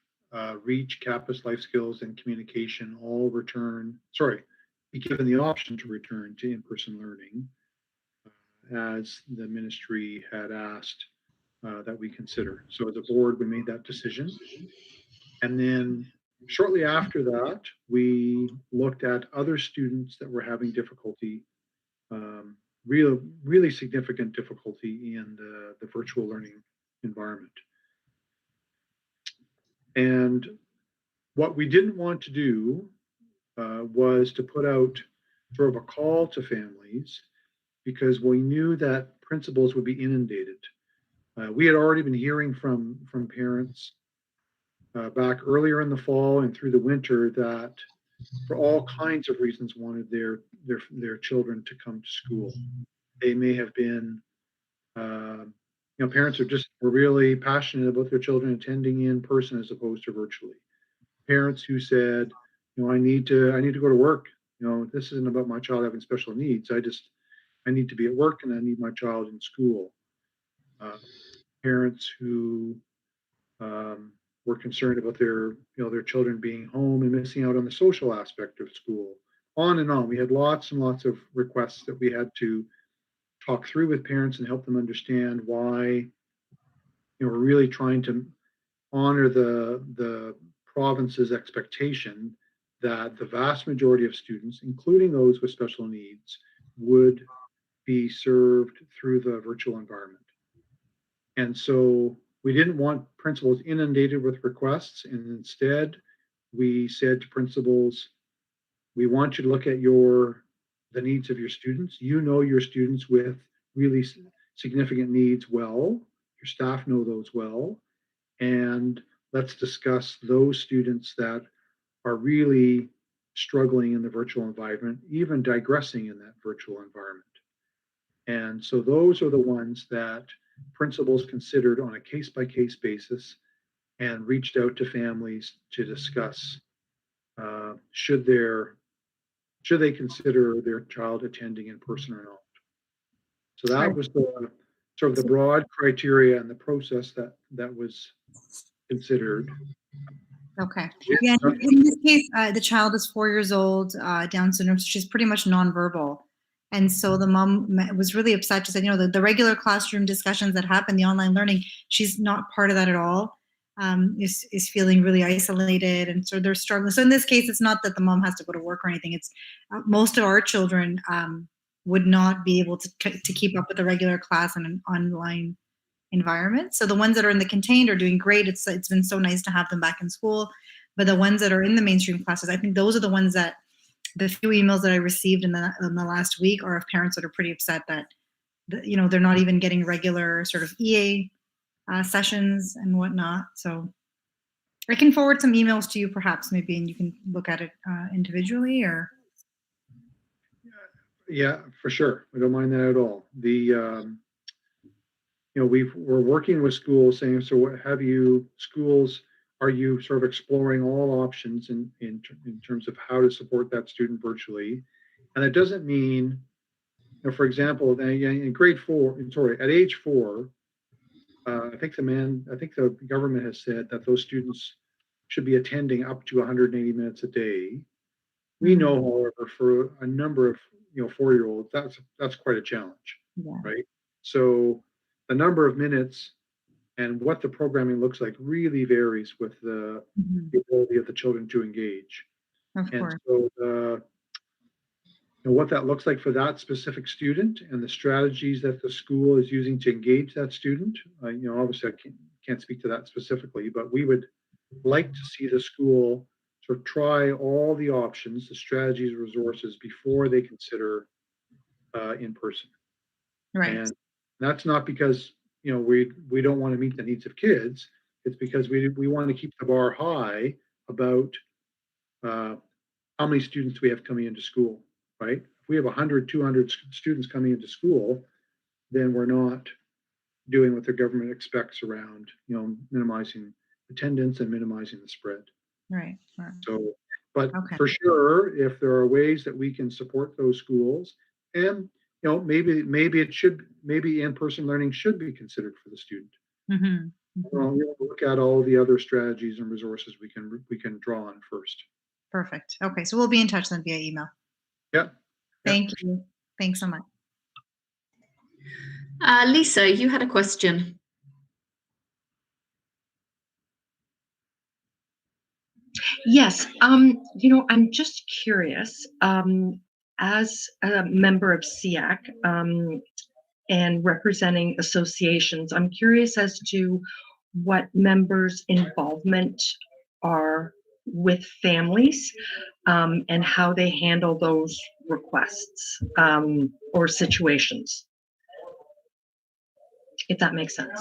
Reach, Campus Life Skills, and Communication all be given the option to return to in-person learning, as the ministry had asked that we consider. So as a board, we made that decision. And then shortly after that, we looked at other students that were having difficulty, really significant difficulty in the virtual learning environment. And what we didn't want to do was to put out sort of a call to families, because we knew that principals would be inundated. We had already been hearing from parents back earlier in the fall and through the winter that for all kinds of reasons wanted their children to come to school. They may have been, parents were really passionate about their children attending in person as opposed to virtually. Parents who said, I need to go to work. This isn't about my child having special needs. I need to be at work and I need my child in school. Parents who were concerned about their children being home and missing out on the social aspect of school. On and on. We had lots and lots of requests that we had to talk through with parents and help them understand why we're really trying to honor the province's expectation that the vast majority of students, including those with special needs, would be served through the virtual environment. And so we didn't want principals inundated with requests, and instead we said to principals, we want you to look at the needs of your students. You know your students with really significant needs well. Your staff know those well. And let's discuss those students that are really struggling in the virtual environment, even digressing in that virtual environment. And so those are the ones that principals considered on a case-by-case basis and reached out to families to discuss should they consider their child attending in person or not. So that was the sort of the broad criteria and the process that was considered. Okay. Yeah, in this case, the child is 4 years old, Down syndrome, so she's pretty much nonverbal. And so the mom was really upset. She said, the regular classroom discussions that happen, the online learning, she's not part of that at all, is feeling really isolated. And so they're struggling. So in this case, it's not that the mom has to go to work or anything. It's most of our children would not be able to keep up with the regular class in an online environment. So the ones that are in the contained are doing great. It's been so nice to have them back in school. But the ones that are in the mainstream classes, I think those are the ones that the few emails that I received in the last week are of parents that are pretty upset that they're not even getting regular sort of EA sessions and whatnot. So I can forward some emails to you perhaps maybe, and you can look at it individually or. Yeah, for sure. I don't mind that at all. we're working with schools saying, so what have you, schools, are you sort of exploring all options in terms of how to support that student virtually? And that doesn't mean, for example, in grade 4, at age 4, I think the government has said that those students should be attending up to 180 minutes a day. We know, however, for a number of 4-year-olds, that's quite a challenge, right? So the number of minutes and what the programming looks like really varies with the ability of the children to engage. Of course. So what that looks like for that specific student and the strategies that the school is using to engage that student, obviously I can't speak to that specifically, but we would like to see the school sort of try all the options, the strategies, resources before they consider in person. Right. And that's not because we don't want to meet the needs of kids. It's because we want to keep the bar high about how many students we have coming into school, right? If we have 100, 200 students coming into school, then we're not doing what the government expects around, minimizing attendance and minimizing the spread. Right. So, but for sure, if there are ways that we can support those schools, and maybe in-person learning should be considered for the student. Well, we'll look at all the other strategies and resources we can draw on first. Perfect. Okay, so we'll be in touch then via email. Yep. Thank you. Thanks so much. Lisa, you had a question. Yes. I'm just curious, as a member of SEAC and representing associations, I'm curious as to what members' involvement are with families and how they handle those requests or situations, if that makes sense.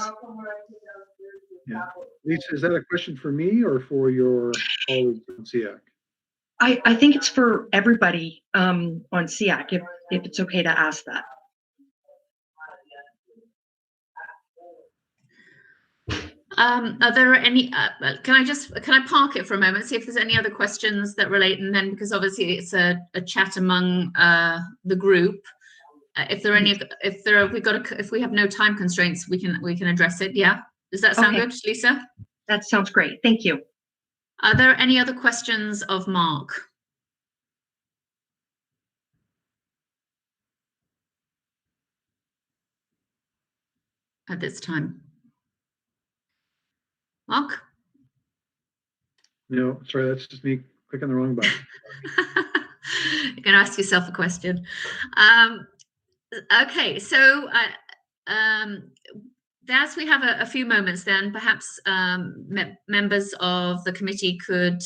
Yeah. Lisa, is that a question for me or for your colleagues on SEAC? I think it's for everybody on SEAC, if it's okay to ask that. Are there any, can I park it for a moment, see if there's any other questions that relate, and then, because obviously it's a chat among the group, if we have no time constraints, we can address it. Yeah, does that sound good, Lisa? That sounds great. Thank you. Are there any other questions of Mark? At this time? Mark? No, sorry, that's just me clicking the wrong button. You're going to ask yourself a question. Okay, so as we have a few moments, then perhaps members of the committee could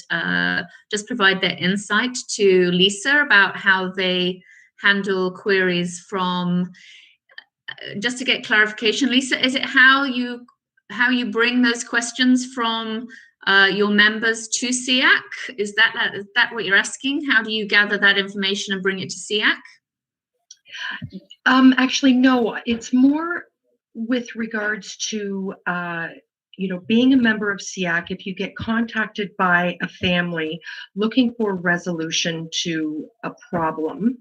just provide their insight to Lisa about how they handle queries from, just to get clarification, Lisa, is it how you bring those questions from your members to SEAC? Is that what you're asking? How do you gather that information and bring it to SEAC? Actually, no, it's more with regards to, being a member of SEAC. If you get contacted by a family looking for resolution to a problem,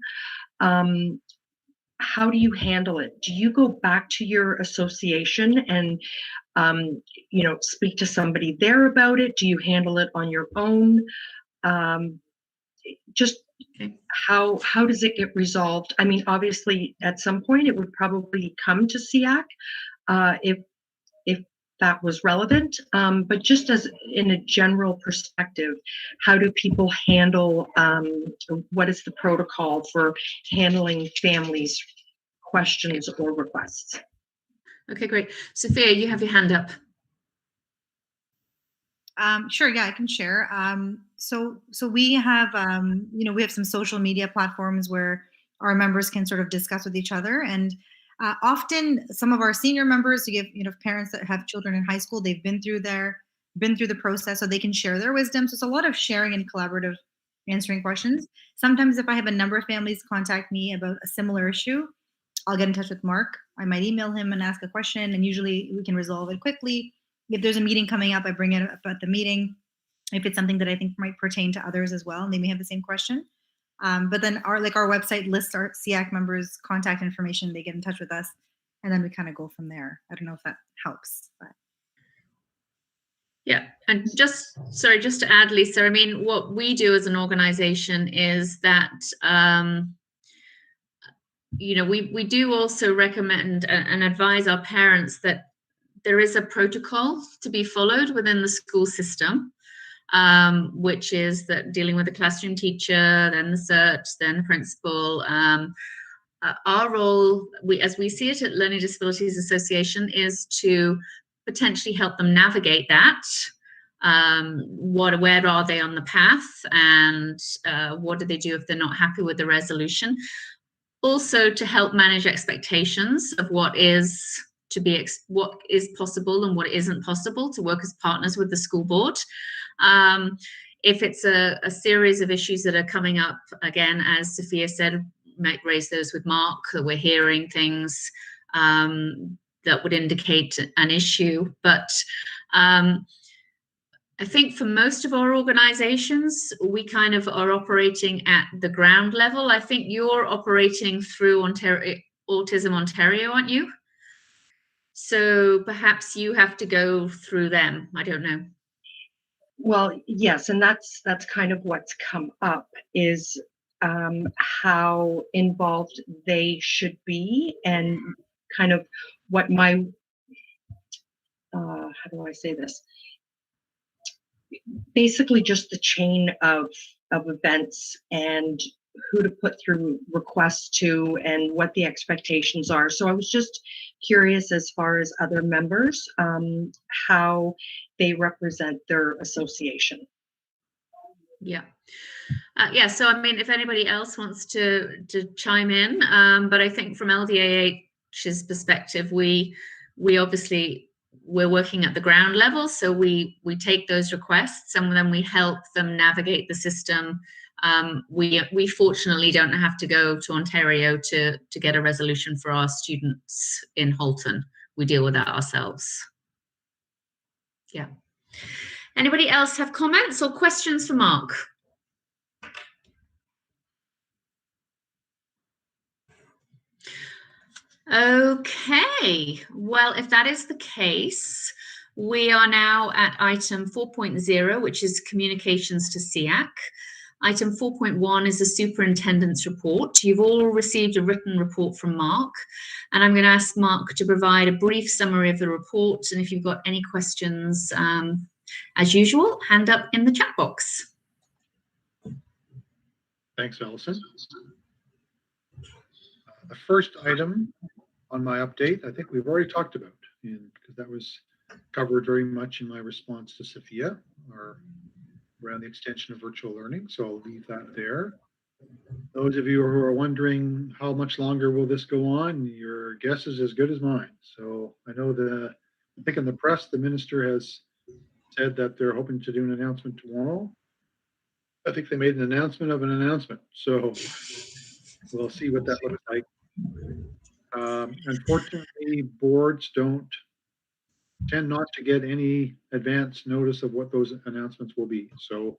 how do you handle it? Do you go back to your association and, speak to somebody there about it? Do you handle it on your own? How does it get resolved? I mean, obviously, at some point, it would probably come to SEAC if that was relevant. But just as in a general perspective, how do people handle? What is the protocol for handling families' questions or requests? Okay, great. Sophia, you have your hand up. Sure, yeah, I can share. So we have, we have some social media platforms where our members can sort of discuss with each other. And often some of our senior members, you give, parents that have children in high school, they've been through the process, so they can share their wisdom. So it's a lot of sharing and collaborative answering questions. Sometimes if I have a number of families contact me about a similar issue, I'll get in touch with Mark. I might email him and ask a question, and usually we can resolve it quickly. If there's a meeting coming up, I bring it up at the meeting. If it's something that I think might pertain to others as well, and they may have the same question. But then our website lists our SEAC members' contact information. They get in touch with us, and then we kind of go from there. I don't know if that helps. But. Yeah, and just to add, Lisa, I mean, what we do as an organization is that, we do also recommend and advise our parents that there is a protocol to be followed within the school system, which is that dealing with the classroom teacher, then the CERT, then the principal. Our role, as we see it at Learning Disabilities Association, is to potentially help them navigate that. Where are they on the path, and what do they do if they're not happy with the resolution? Also, to help manage expectations of what is possible and what isn't possible, to work as partners with the school board. If it's a series of issues that are coming up, again, as Sophia said, might raise those with Mark, that we're hearing things that would indicate an issue. But I think for most of our organizations, we kind of are operating at the ground level. I think you're operating through Autism Ontario, aren't you? So perhaps you have to go through them. I don't know. Well, yes, and that's kind of what's come up is how involved they should be, and kind of what my how do I say this? Basically, just the chain of events and who to put through requests to and what the expectations are. So I was just curious, as far as other members, how they represent their association. Yeah. So I mean, if anybody else wants to chime in, but I think from LDAH's perspective, we obviously, we're working at the ground level, so we take those requests and then we help them navigate the system. We fortunately don't have to go to Ontario to get a resolution for our students in Halton. We deal with that ourselves. Yeah. Anybody else have comments or questions for Mark? Okay, well, if that is the case, we are now at item 4.0, which is communications to SEAC. Item 4.1 is the superintendent's report. You've all received a written report from Mark, and I'm going to ask Mark to provide a brief summary of the report. And if you've got any questions, as usual, hand up in the chat box. Thanks, Alison. The first item on my update, I think we've already talked about, because that was covered very much in my response to Sophia, or around the extension of virtual learning. So I'll leave that there. Those of you who are wondering how much longer will this go on, your guess is as good as mine. So I know I think in the press, the minister has said that they're hoping to do an announcement tomorrow. I think they made an announcement of an announcement. So we'll see what that looks like. Unfortunately, boards tend not to get any advance notice of what those announcements will be. So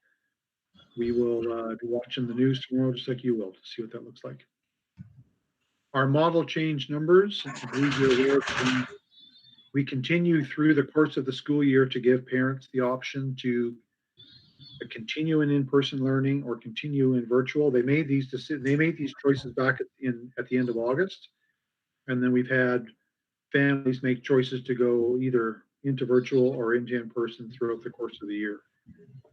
we will be watching the news tomorrow, just like you will, to see what that looks like. Our model change numbers, I believe you're aware, we continue through the course of the school year to give parents the option to continue in in-person learning or continue in virtual. They made these choices back at the end of August, and then we've had families make choices to go either into virtual or into in-person throughout the course of the year.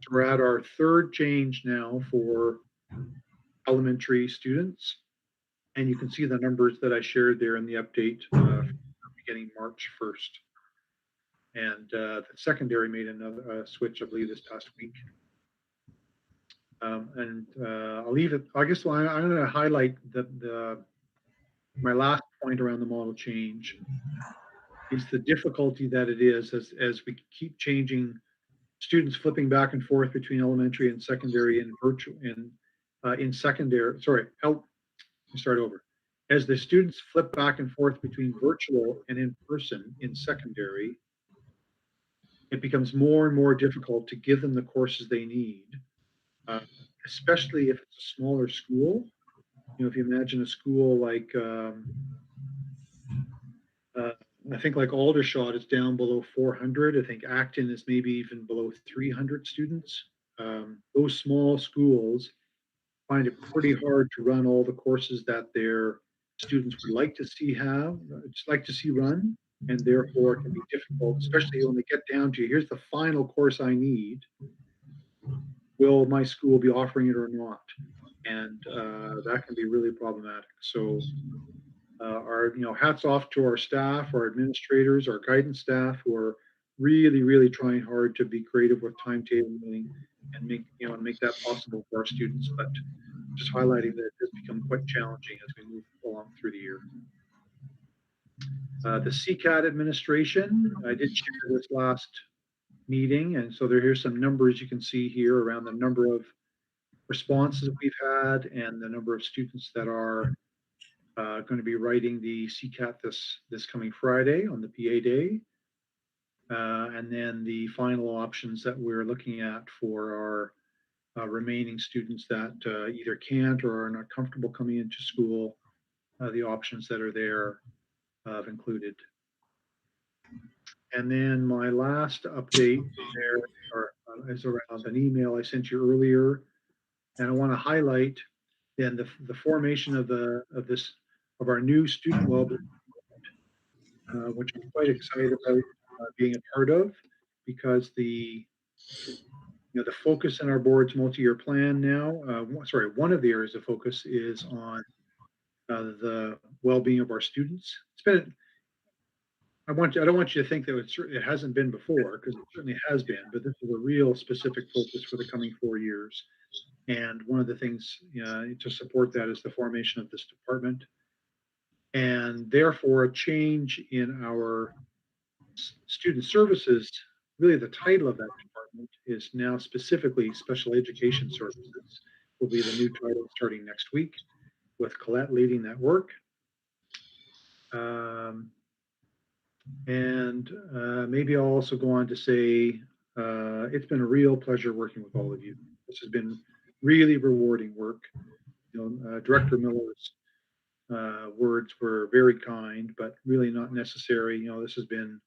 So we're at our third change now for elementary students, and you can see the numbers that I shared there in the update beginning March 1st. And the secondary made another switch, I believe, this past week. I'll leave it. I guess I'm going to highlight my last point around the model change is the difficulty that it is as we keep changing, students flipping back and forth between elementary and secondary and virtual in secondary. Sorry, let me start over. As the students flip back and forth between virtual and in person in secondary, it becomes more and more difficult to give them the courses they need, especially if it's a smaller school. You know, if you imagine a school like, I think like Aldershot is down below 400. I think Acton is maybe even below 300 students. Those small schools find it pretty hard to run all the courses that their students would like to see run, and therefore it can be difficult, especially when they get down to, here's the final course I need. Will my school be offering it or not? And that can be really problematic. So our, hats off to our staff, our administrators, our guidance staff, who are really, really trying hard to be creative with timetabling and make that possible for our students. But just highlighting that it has become quite challenging as we move along through the year. The CCAT administration, I did share this last meeting, and so here's some numbers you can see here around the number of responses we've had and the number of students that are going to be writing the CCAT this coming Friday on the PA day. And then the final options that we're looking at for our remaining students that either can't or are not comfortable coming into school. The options that are there I've included. And then my last update there is around an email I sent you earlier, and I want to highlight then the formation of our new student wellbeing, which I'm quite excited about being a part of, because the focus in our board's multi-year plan now, one of the areas of focus is on the well-being of our students. I don't want you to think that it hasn't been before, because it certainly has been, but this is a real specific focus for the coming 4 years. And one of the things to support that is the formation of this department, and therefore a change in our student services. Really, the title of that department is now specifically Special Education Services. Will be the new title starting next week, with Colette leading that work. And maybe I'll also go on to say it's been a real pleasure working with all of you. This has been really rewarding work. Director Miller's words were very kind, but really not necessary. This has been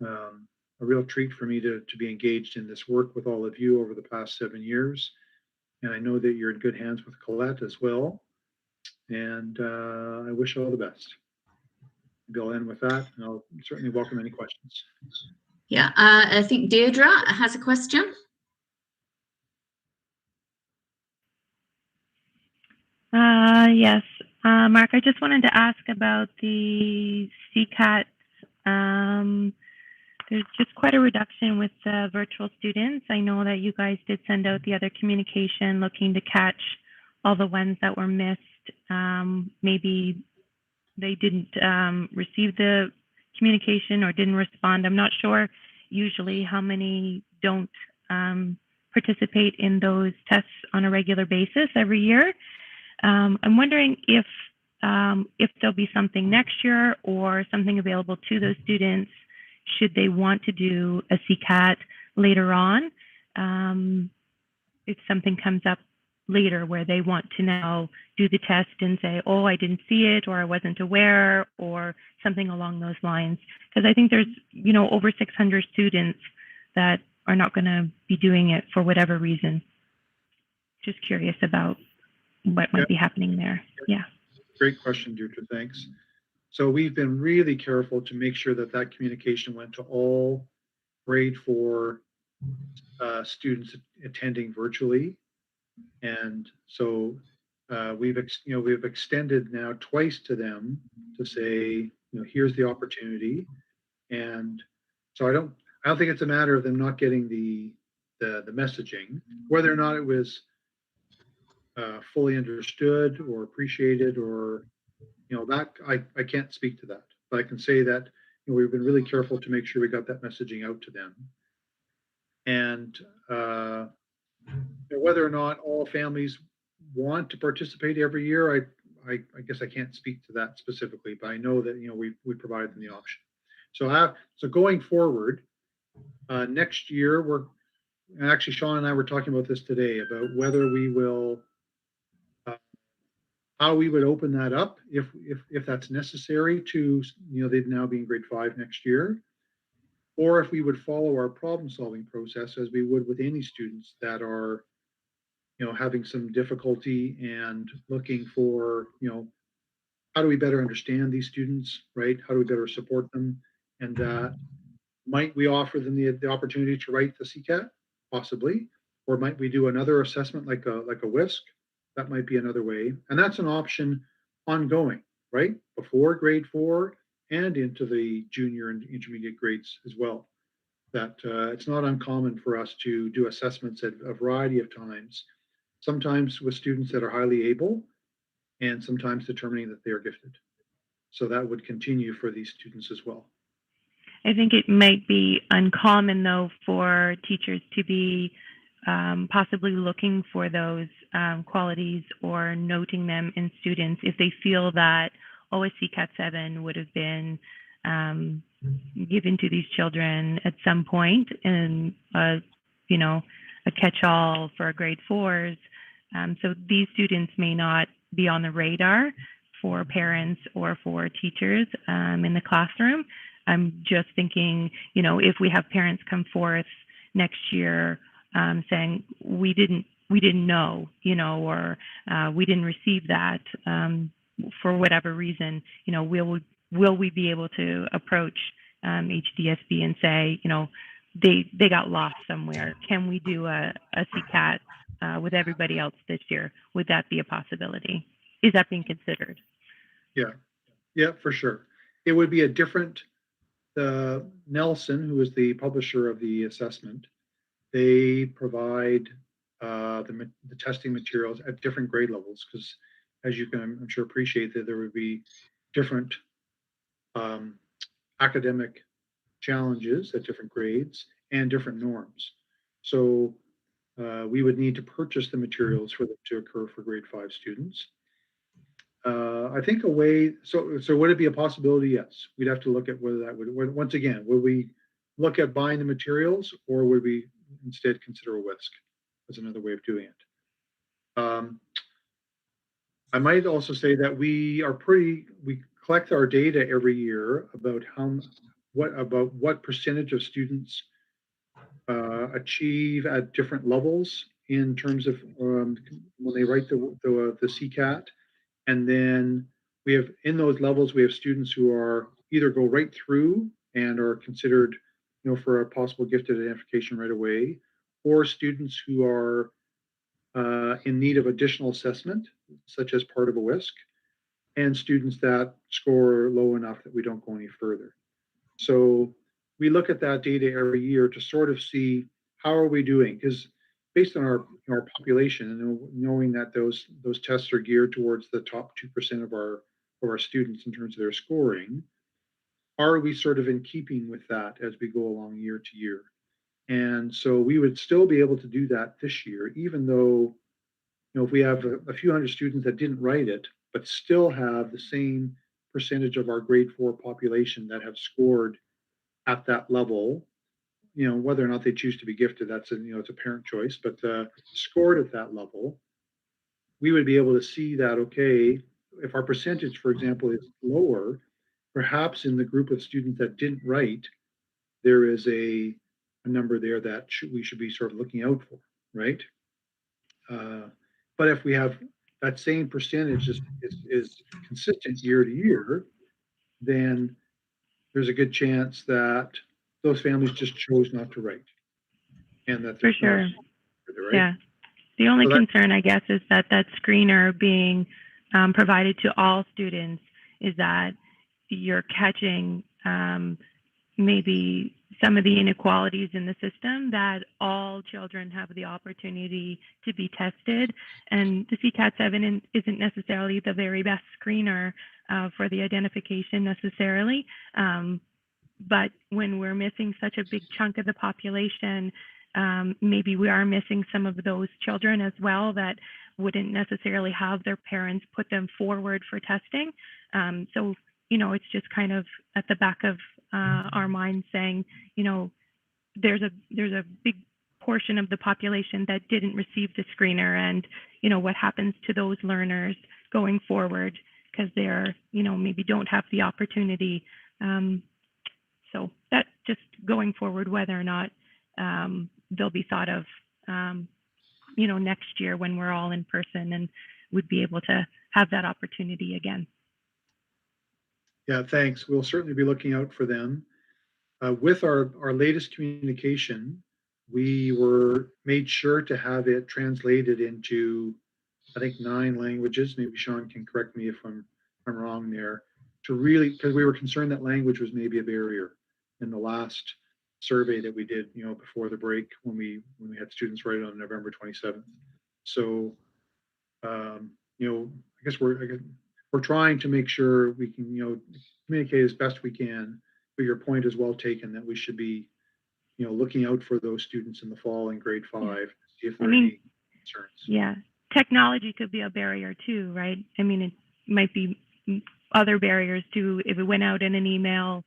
a real treat for me to be engaged in this work with all of you over the past 7 years. And I know that you're in good hands with Colette as well. And I wish you all the best. Maybe I'll end with that, and I'll certainly welcome any questions. Yeah, I think Deirdre has a question. Yes, Mark, I just wanted to ask about the CCAT. There's just quite a reduction with virtual students. I know that you guys did send out the other communication looking to catch all the ones that were missed. Maybe they didn't receive the communication or didn't respond. I'm not sure usually how many don't participate in those tests on a regular basis every year. I'm wondering if there'll be something next year or something available to those students should they want to do a CCAT later on. If something comes up later where they want to now do the test and say, oh, I didn't see it, or I wasn't aware, or something along those lines. Because I think there's, over 600 students that are not going to be doing it for whatever reason. Just curious about what might be happening there. Yeah. Great question, Deirdre. Thanks. So we've been really careful to make sure that communication went to all grade 4 students attending virtually. And so we've extended now twice to them to say, here's the opportunity. And so I don't think it's a matter of them not getting the messaging, whether or not it was fully understood or appreciated, or that I can't speak to that, but I can say that we've been really careful to make sure we got that messaging out to them. And whether or not all families want to participate every year, I guess I can't speak to that specifically, but I know that, we provide them the option. So going forward, next year, and actually Sean and I were talking about this today, about whether we will, how we would open that up if that's necessary to, they'd now be in grade 5 next year, or if we would follow our problem solving process as we would with any students that are, having some difficulty and looking for, how do we better understand these students, right? How do we better support them? And might we offer them the opportunity to write the CCAT? Possibly. Or might we do another assessment like a WISC? That might be another way. And that's an option ongoing, right? Before grade 4 and into the junior and intermediate grades as well. That it's not uncommon for us to do assessments at a variety of times, sometimes with students that are highly able, and sometimes determining that they are gifted. So that would continue for these students as well. I think it might be uncommon, though, for teachers to be possibly looking for those qualities or noting them in students if they feel that a CCAT 7 would have been given to these children at some point, and a catch-all for grade 4s. So these students may not be on the radar for parents or for teachers in the classroom. I'm just thinking, if we have parents come forth next year saying we didn't know, or we didn't receive that for whatever reason, will we be able to approach HDSB and say, they got lost somewhere? Can we do a CCAT with everybody else this year? Would that be a possibility? Is that being considered? Yeah, for sure. It would be a different, Nelson, who is the publisher of the assessment, they provide the testing materials at different grade levels, because as you can, I'm sure, appreciate that there would be different academic challenges at different grades and different norms. So we would need to purchase the materials for them to occur for grade 5 students. I think a way, so would it be a possibility? Yes. We'd have to look at whether that would, once again, would we look at buying the materials, or would we instead consider a WISC as another way of doing it? I might also say that we collect our data every year about what percentage of students achieve at different levels in terms of when they write the CCAT. And then we have, in those levels, we have students who are either go right through and are considered, for a possible gifted identification right away, or students who are in need of additional assessment, such as part of a WISC, and students that score low enough that we don't go any further. So we look at that data every year to sort of see how are we doing, because based on our population and knowing that those tests are geared towards the top 2% of our students in terms of their scoring, are we sort of in keeping with that as we go along year to year? And so we would still be able to do that this year, even though, if we have a few hundred students that didn't write it, but still have the same percentage of our grade 4 population that have scored at that level, whether or not they choose to be gifted, that's it's a parent choice, but scored at that level, we would be able to see that, okay, if our percentage, for example, is lower, perhaps in the group of students that didn't write, there is a number there that we should be sort of looking out for, right? But if we have that same percentage is consistent year to year, then there's a good chance that those families just chose not to write. And that for sure. Right? Yeah. The only concern, I guess, is that screener being provided to all students is that you're catching maybe some of the inequalities in the system, that all children have the opportunity to be tested. And the CCAT 7 isn't necessarily the very best screener for the identification necessarily. But when we're missing such a big chunk of the population, maybe we are missing some of those children as well that wouldn't necessarily have their parents put them forward for testing. So, you know, it's just kind of at the back of our minds saying, you know, there's a big portion of the population that didn't receive the screener, and, you know, what happens to those learners going forward because they're, you know, maybe don't have the opportunity. So that just going forward, whether or not they'll be thought of, you know, next year when we're all in person and would be able to have that opportunity again. Yeah, thanks. We'll certainly be looking out for them. With our latest communication, we were made sure to have it translated into, I think, 9 languages. Maybe Sean can correct me if I'm wrong there. To really, because we were concerned that language was maybe a barrier in the last survey that we did, you know, before the break when we had students write on November 27th. So, you know, I guess we're trying to make sure we can, you know, communicate as best we can. But your point is well taken that we should be, you know, looking out for those students in the fall in grade 5, see if there are any concerns. Yeah, technology could be a barrier too, right? I mean, it might be other barriers too. If it went out in an email,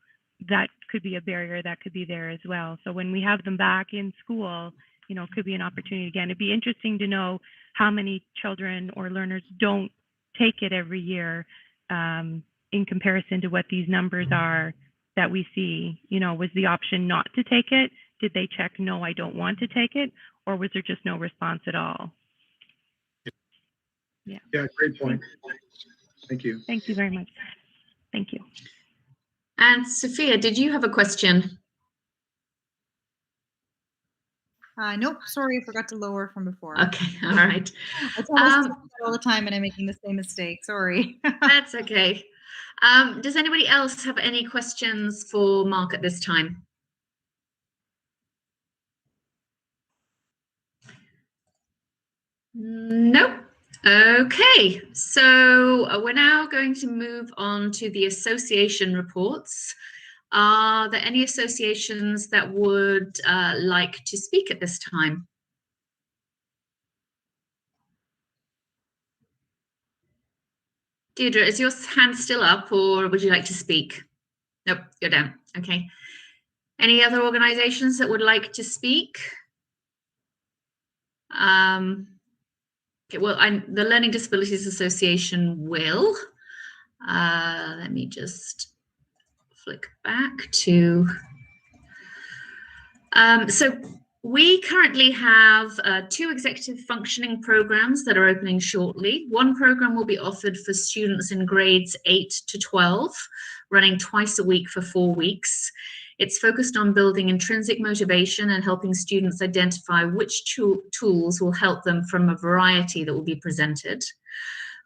that could be a barrier that could be there as well. So when we have them back in school, you know, it could be an opportunity again. It'd be interesting to know how many children or learners don't take it every year in comparison to what these numbers are that we see. You know, was the option not to take it? Did they check, no, I don't want to take it? Or was there just no response at all? Yeah. Yeah, great point. Thank you. Thank you very much. Thank you. And Sophia, did you have a question? Nope, sorry, I forgot to lower from before. Okay, all right. I tell myself that all the time and I'm making the same mistake, sorry. That's okay. Does anybody else have any questions for Mark at this time? Nope. Okay, so we're now going to move on to the association reports. Are there any associations that would like to speak at this time? Deirdre, is your hand still up or would you like to speak? Nope, you're down. Okay. Any other organizations that would like to speak? Okay, well, the Learning Disabilities Association will. Let me just flick back to. So we currently have 2 executive functioning programs that are opening shortly. One program will be offered for students in grades 8 to 12, running twice a week for 4 weeks. It's focused on building intrinsic motivation and helping students identify which tools will help them from a variety that will be presented.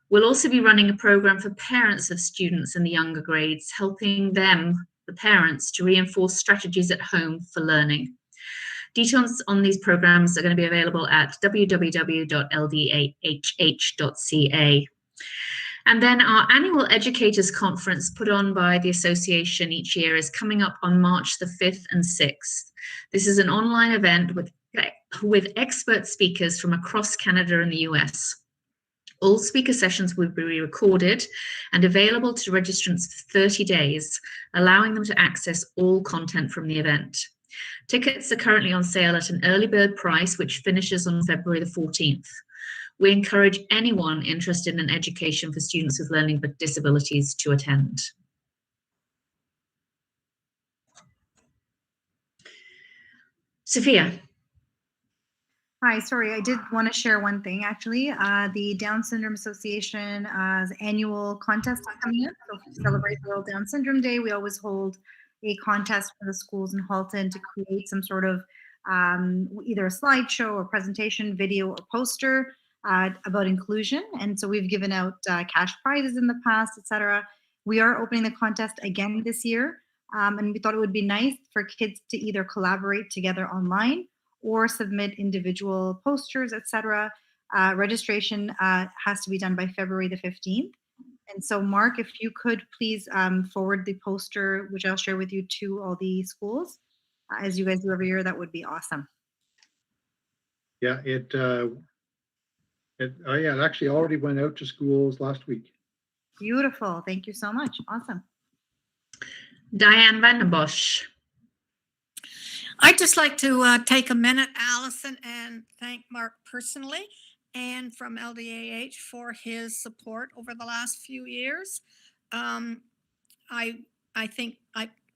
We'll also be running a program for parents of students in the younger grades, helping them, the parents, to reinforce strategies at home for learning. Details on these programs are going to be available at www.ldhh.ca. And then our annual Educators Conference put on by the association each year is coming up on March the 5th and 6th. This is an online event with expert speakers from across Canada and the US. All speaker sessions will be recorded and available to registrants for 30 days, allowing them to access all content from the event. Tickets are currently on sale at an early bird price, which finishes on February the 14th. We encourage anyone interested in education for students with learning disabilities to attend. Sophia. Hi, sorry, I did want to share one thing actually. The Down Syndrome Association's annual contest is coming up. So to celebrate World Down Syndrome Day, we always hold a contest for the schools in Halton to create some sort of either a slideshow or presentation, video or poster about inclusion. And so we've given out cash prizes in the past, etc. We are opening the contest again this year. And we thought it would be nice for kids to either collaborate together online or submit individual posters, etc. Registration has to be done by February the 15th. And so Mark, if you could please forward the poster, which I'll share with you, to all the schools, as you guys do every year, that would be awesome. Yeah, It actually already went out to schools last week. Beautiful. Thank you so much. Awesome. Diane Vandenbosch. I'd just like to take a minute, Allison, and thank Mark personally and from LDAH for his support over the last few years. I think,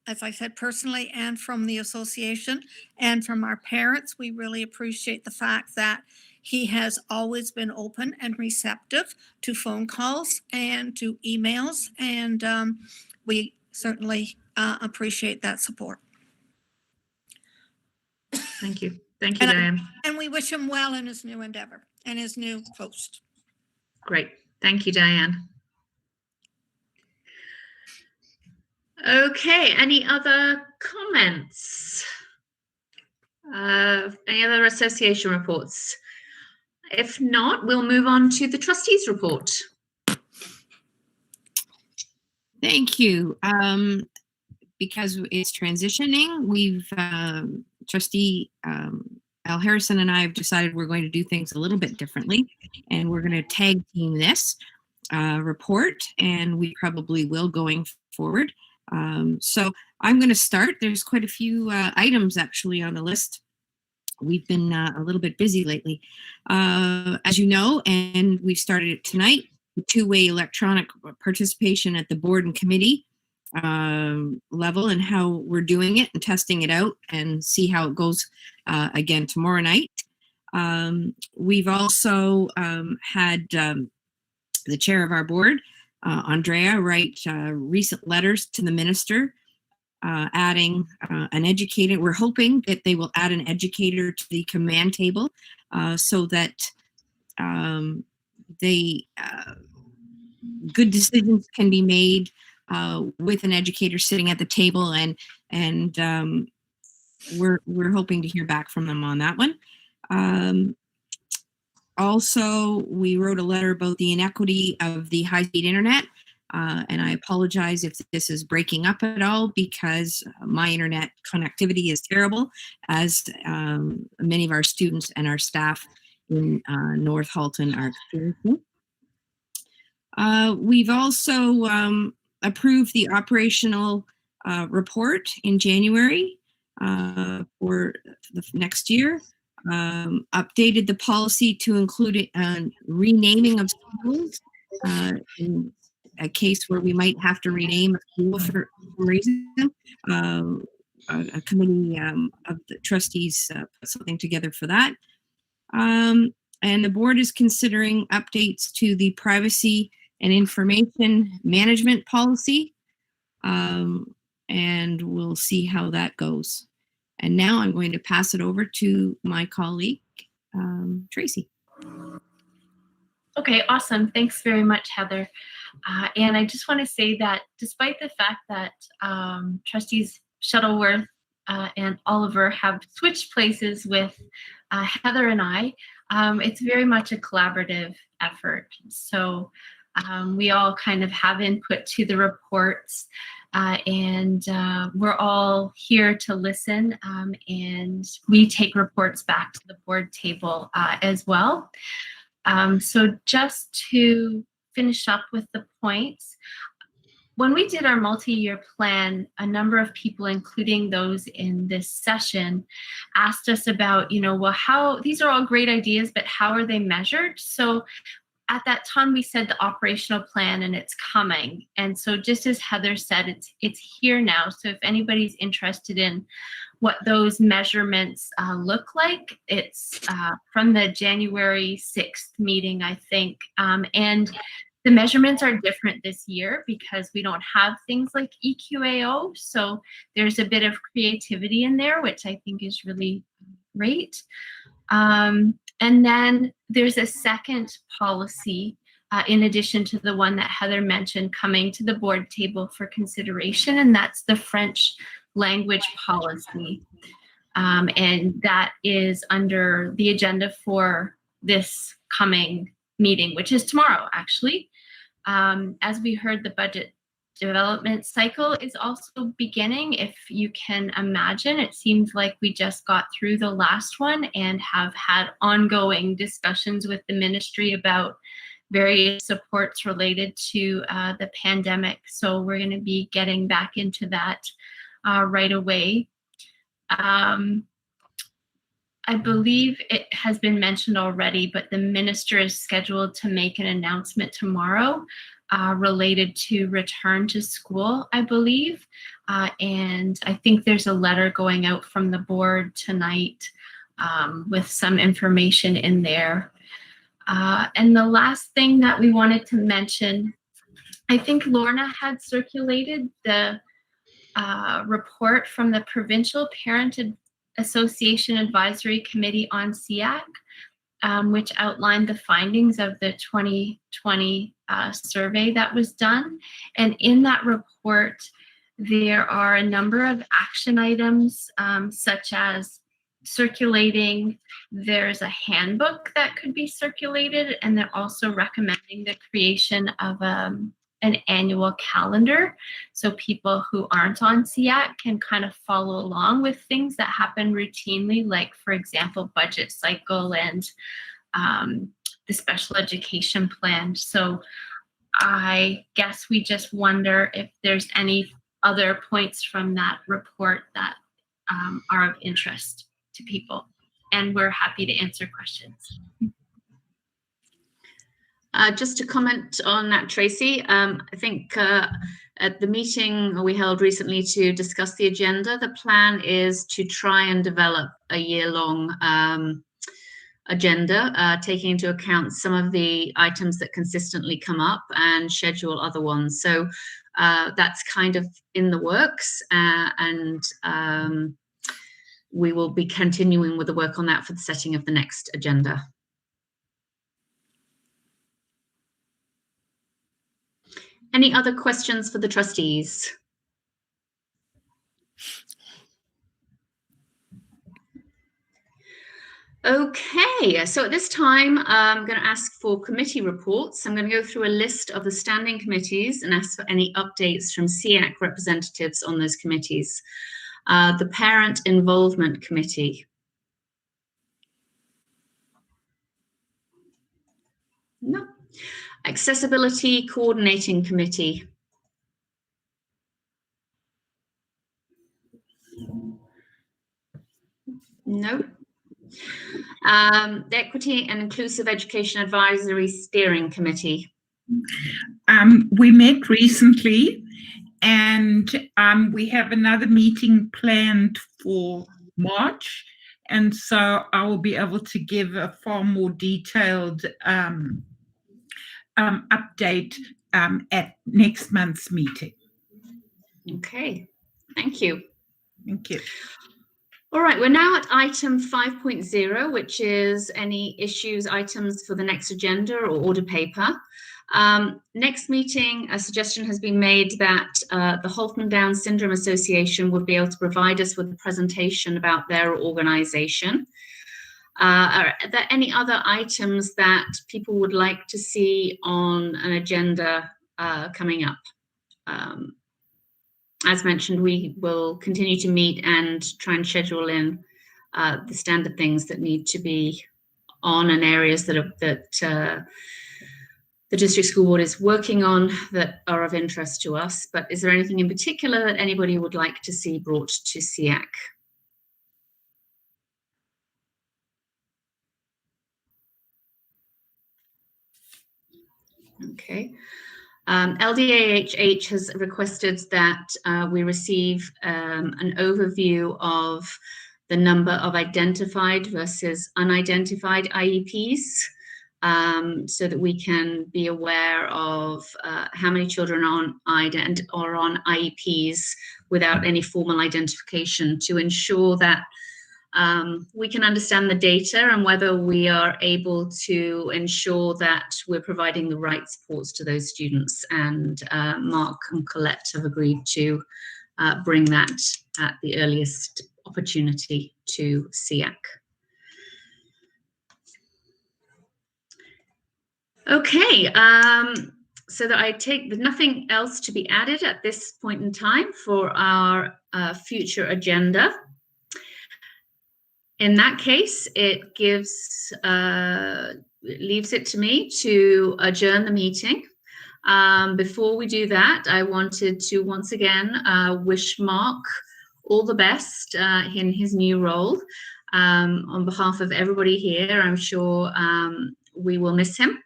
as I said personally, and from the association and from our parents, we really appreciate the fact that he has always been open and receptive to phone calls and to emails, and we certainly appreciate that support. Thank you. Thank you, Diane. And we wish him well in his new endeavor and his new post. Great. Thank you, Diane. Okay, any other comments? Any other association reports? If not, we'll move on to the trustees report. Thank you. Because it's transitioning, we've Trustee Al Harrison and I have decided we're going to do things a little bit differently, and we're going to tag team this report, and we probably will going forward. So I'm going to start. There's quite a few items actually on the list. We've been a little bit busy lately. As you know, and we've started it tonight, two-way electronic participation at the board and committee level, and how we're doing it and testing it out and see how it goes again tomorrow night. We've also had the chair of our board, Andrea, write recent letters to the minister adding an educator. We're hoping that they will add an educator to the command table so that good decisions can be made with an educator sitting at the table, and we're hoping to hear back from them on that one. Also, we wrote a letter about the inequity of the high-speed internet, and I apologize if this is breaking up at all, because my internet connectivity is terrible, as many of our students and our staff in North Halton are experiencing. We've also approved the operational report in January for the next year. Updated the policy to include renaming of schools in a case where we might have to rename a school for some reason. A committee of the trustees put something together for that. And the board is considering updates to the privacy and information management policy. And we'll see how that goes. And now I'm going to pass it over to my colleague, Tracy. Okay, awesome. Thanks very much, Heather. And I just want to say that despite the fact that trustees Shuttleworth and Oliver have switched places with Heather and I, it's very much a collaborative effort. So we all kind of have input to the reports, and we're all here to listen, and we take reports back to the board table as well. So just to finish up with the points, when we did our multi-year plan, a number of people, including those in this session, asked us about, well, how these are all great ideas, but how are they measured? So at that time, we said the operational plan, and it's coming. And so just as Heather said, it's here now. So if anybody's interested in what those measurements look like, it's from the January 6th meeting, I think. And the measurements are different this year because we don't have things like EQAO. So there's a bit of creativity in there, which I think is really great. And then there's a second policy, in addition to the one that Heather mentioned, coming to the board table for consideration, and that's the French language policy. And that is under the agenda for this coming meeting, which is tomorrow, actually. As we heard the budget development cycle is also beginning. If you can imagine, it seems like we just got through the last one and have had ongoing discussions with the ministry about various supports related to the pandemic. So we're going to be getting back into that right away. I believe it has been mentioned already, but the minister is scheduled to make an announcement tomorrow related to return to school, I believe. And I think there's a letter going out from the board tonight with some information in there. And the last thing that we wanted to mention, I think Lorna had circulated the report from the Provincial Parent Association Advisory Committee on SEAC, which outlined the findings of the 2020 survey that was done. And in that report, there are a number of action items, such as circulating. There's a handbook that could be circulated, and they're also recommending the creation of an annual calendar, so people who aren't on SEAC can kind of follow along with things that happen routinely, like, for example, budget cycle and the special education plan. So I guess we just wonder if there's any other points from that report that are of interest to people, and we're happy to answer questions. Just to comment on that, Tracy, I think at the meeting we held recently to discuss the agenda, the plan is to try and develop a year-long agenda, taking into account some of the items that consistently come up and schedule other ones. So that's kind of in the works, and we will be continuing with the work on that for the setting of the next agenda. Any other questions for the trustees? Okay, so at this time, I'm going to ask for committee reports. I'm going to go through a list of the standing committees and ask for any updates from SEAC representatives on those committees. The Parent Involvement Committee. No. Accessibility Coordinating Committee. No. The Equity and Inclusive Education Advisory Steering Committee. We met recently, and we have another meeting planned for March, and so I will be able to give a far more detailed update at next month's meeting. Okay, thank you. Thank you. All right, we're now at item 5.0, which is any issues, items for the next agenda or order paper. Next meeting, a suggestion has been made that the Halton Down Syndrome Association would be able to provide us with a presentation about their organization. Are there any other items that people would like to see on an agenda coming up? As mentioned, we will continue to meet and try and schedule in the standard things that need to be on, and areas that the district school board is working on that are of interest to us. But is there anything in particular that anybody would like to see brought to SEAC? Okay. LDAHH has requested that we receive an overview of the number of identified versus unidentified IEPs, so that we can be aware of how many children are on IEPs without any formal identification, to ensure that we can understand the data and whether we are able to ensure that we're providing the right supports to those students. And Mark and Colette have agreed to bring that at the earliest opportunity to SEAC. Okay, so that I take, there's nothing else to be added at this point in time for our future agenda. In that case, it gives, leaves it to me to adjourn the meeting. Before we do that, I wanted to once again wish Mark all the best in his new role. On behalf of everybody here, I'm sure we will miss him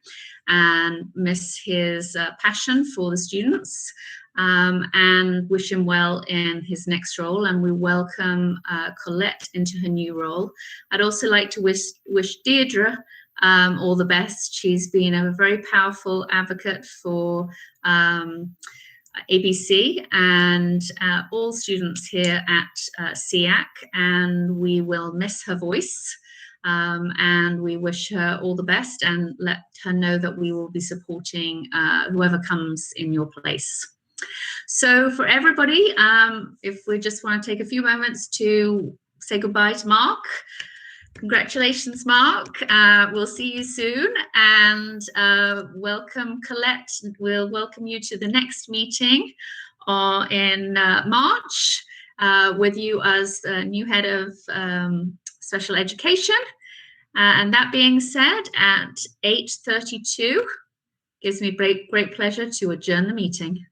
and miss his passion for the students, and wish him well in his next role. And we welcome Colette into her new role. I'd also like to wish Deirdre all the best. She's been a very powerful advocate for ABC and all students here at SEAC, and we will miss her voice. And we wish her all the best and let her know that we will be supporting whoever comes in your place. So for everybody, if we just want to take a few moments to say goodbye to Mark. Congratulations, Mark. We'll see you soon, and welcome, Colette. We'll welcome you to the next meeting in March with you as the new head of special education. And that being said, at 8:32, gives me great pleasure to adjourn the meeting.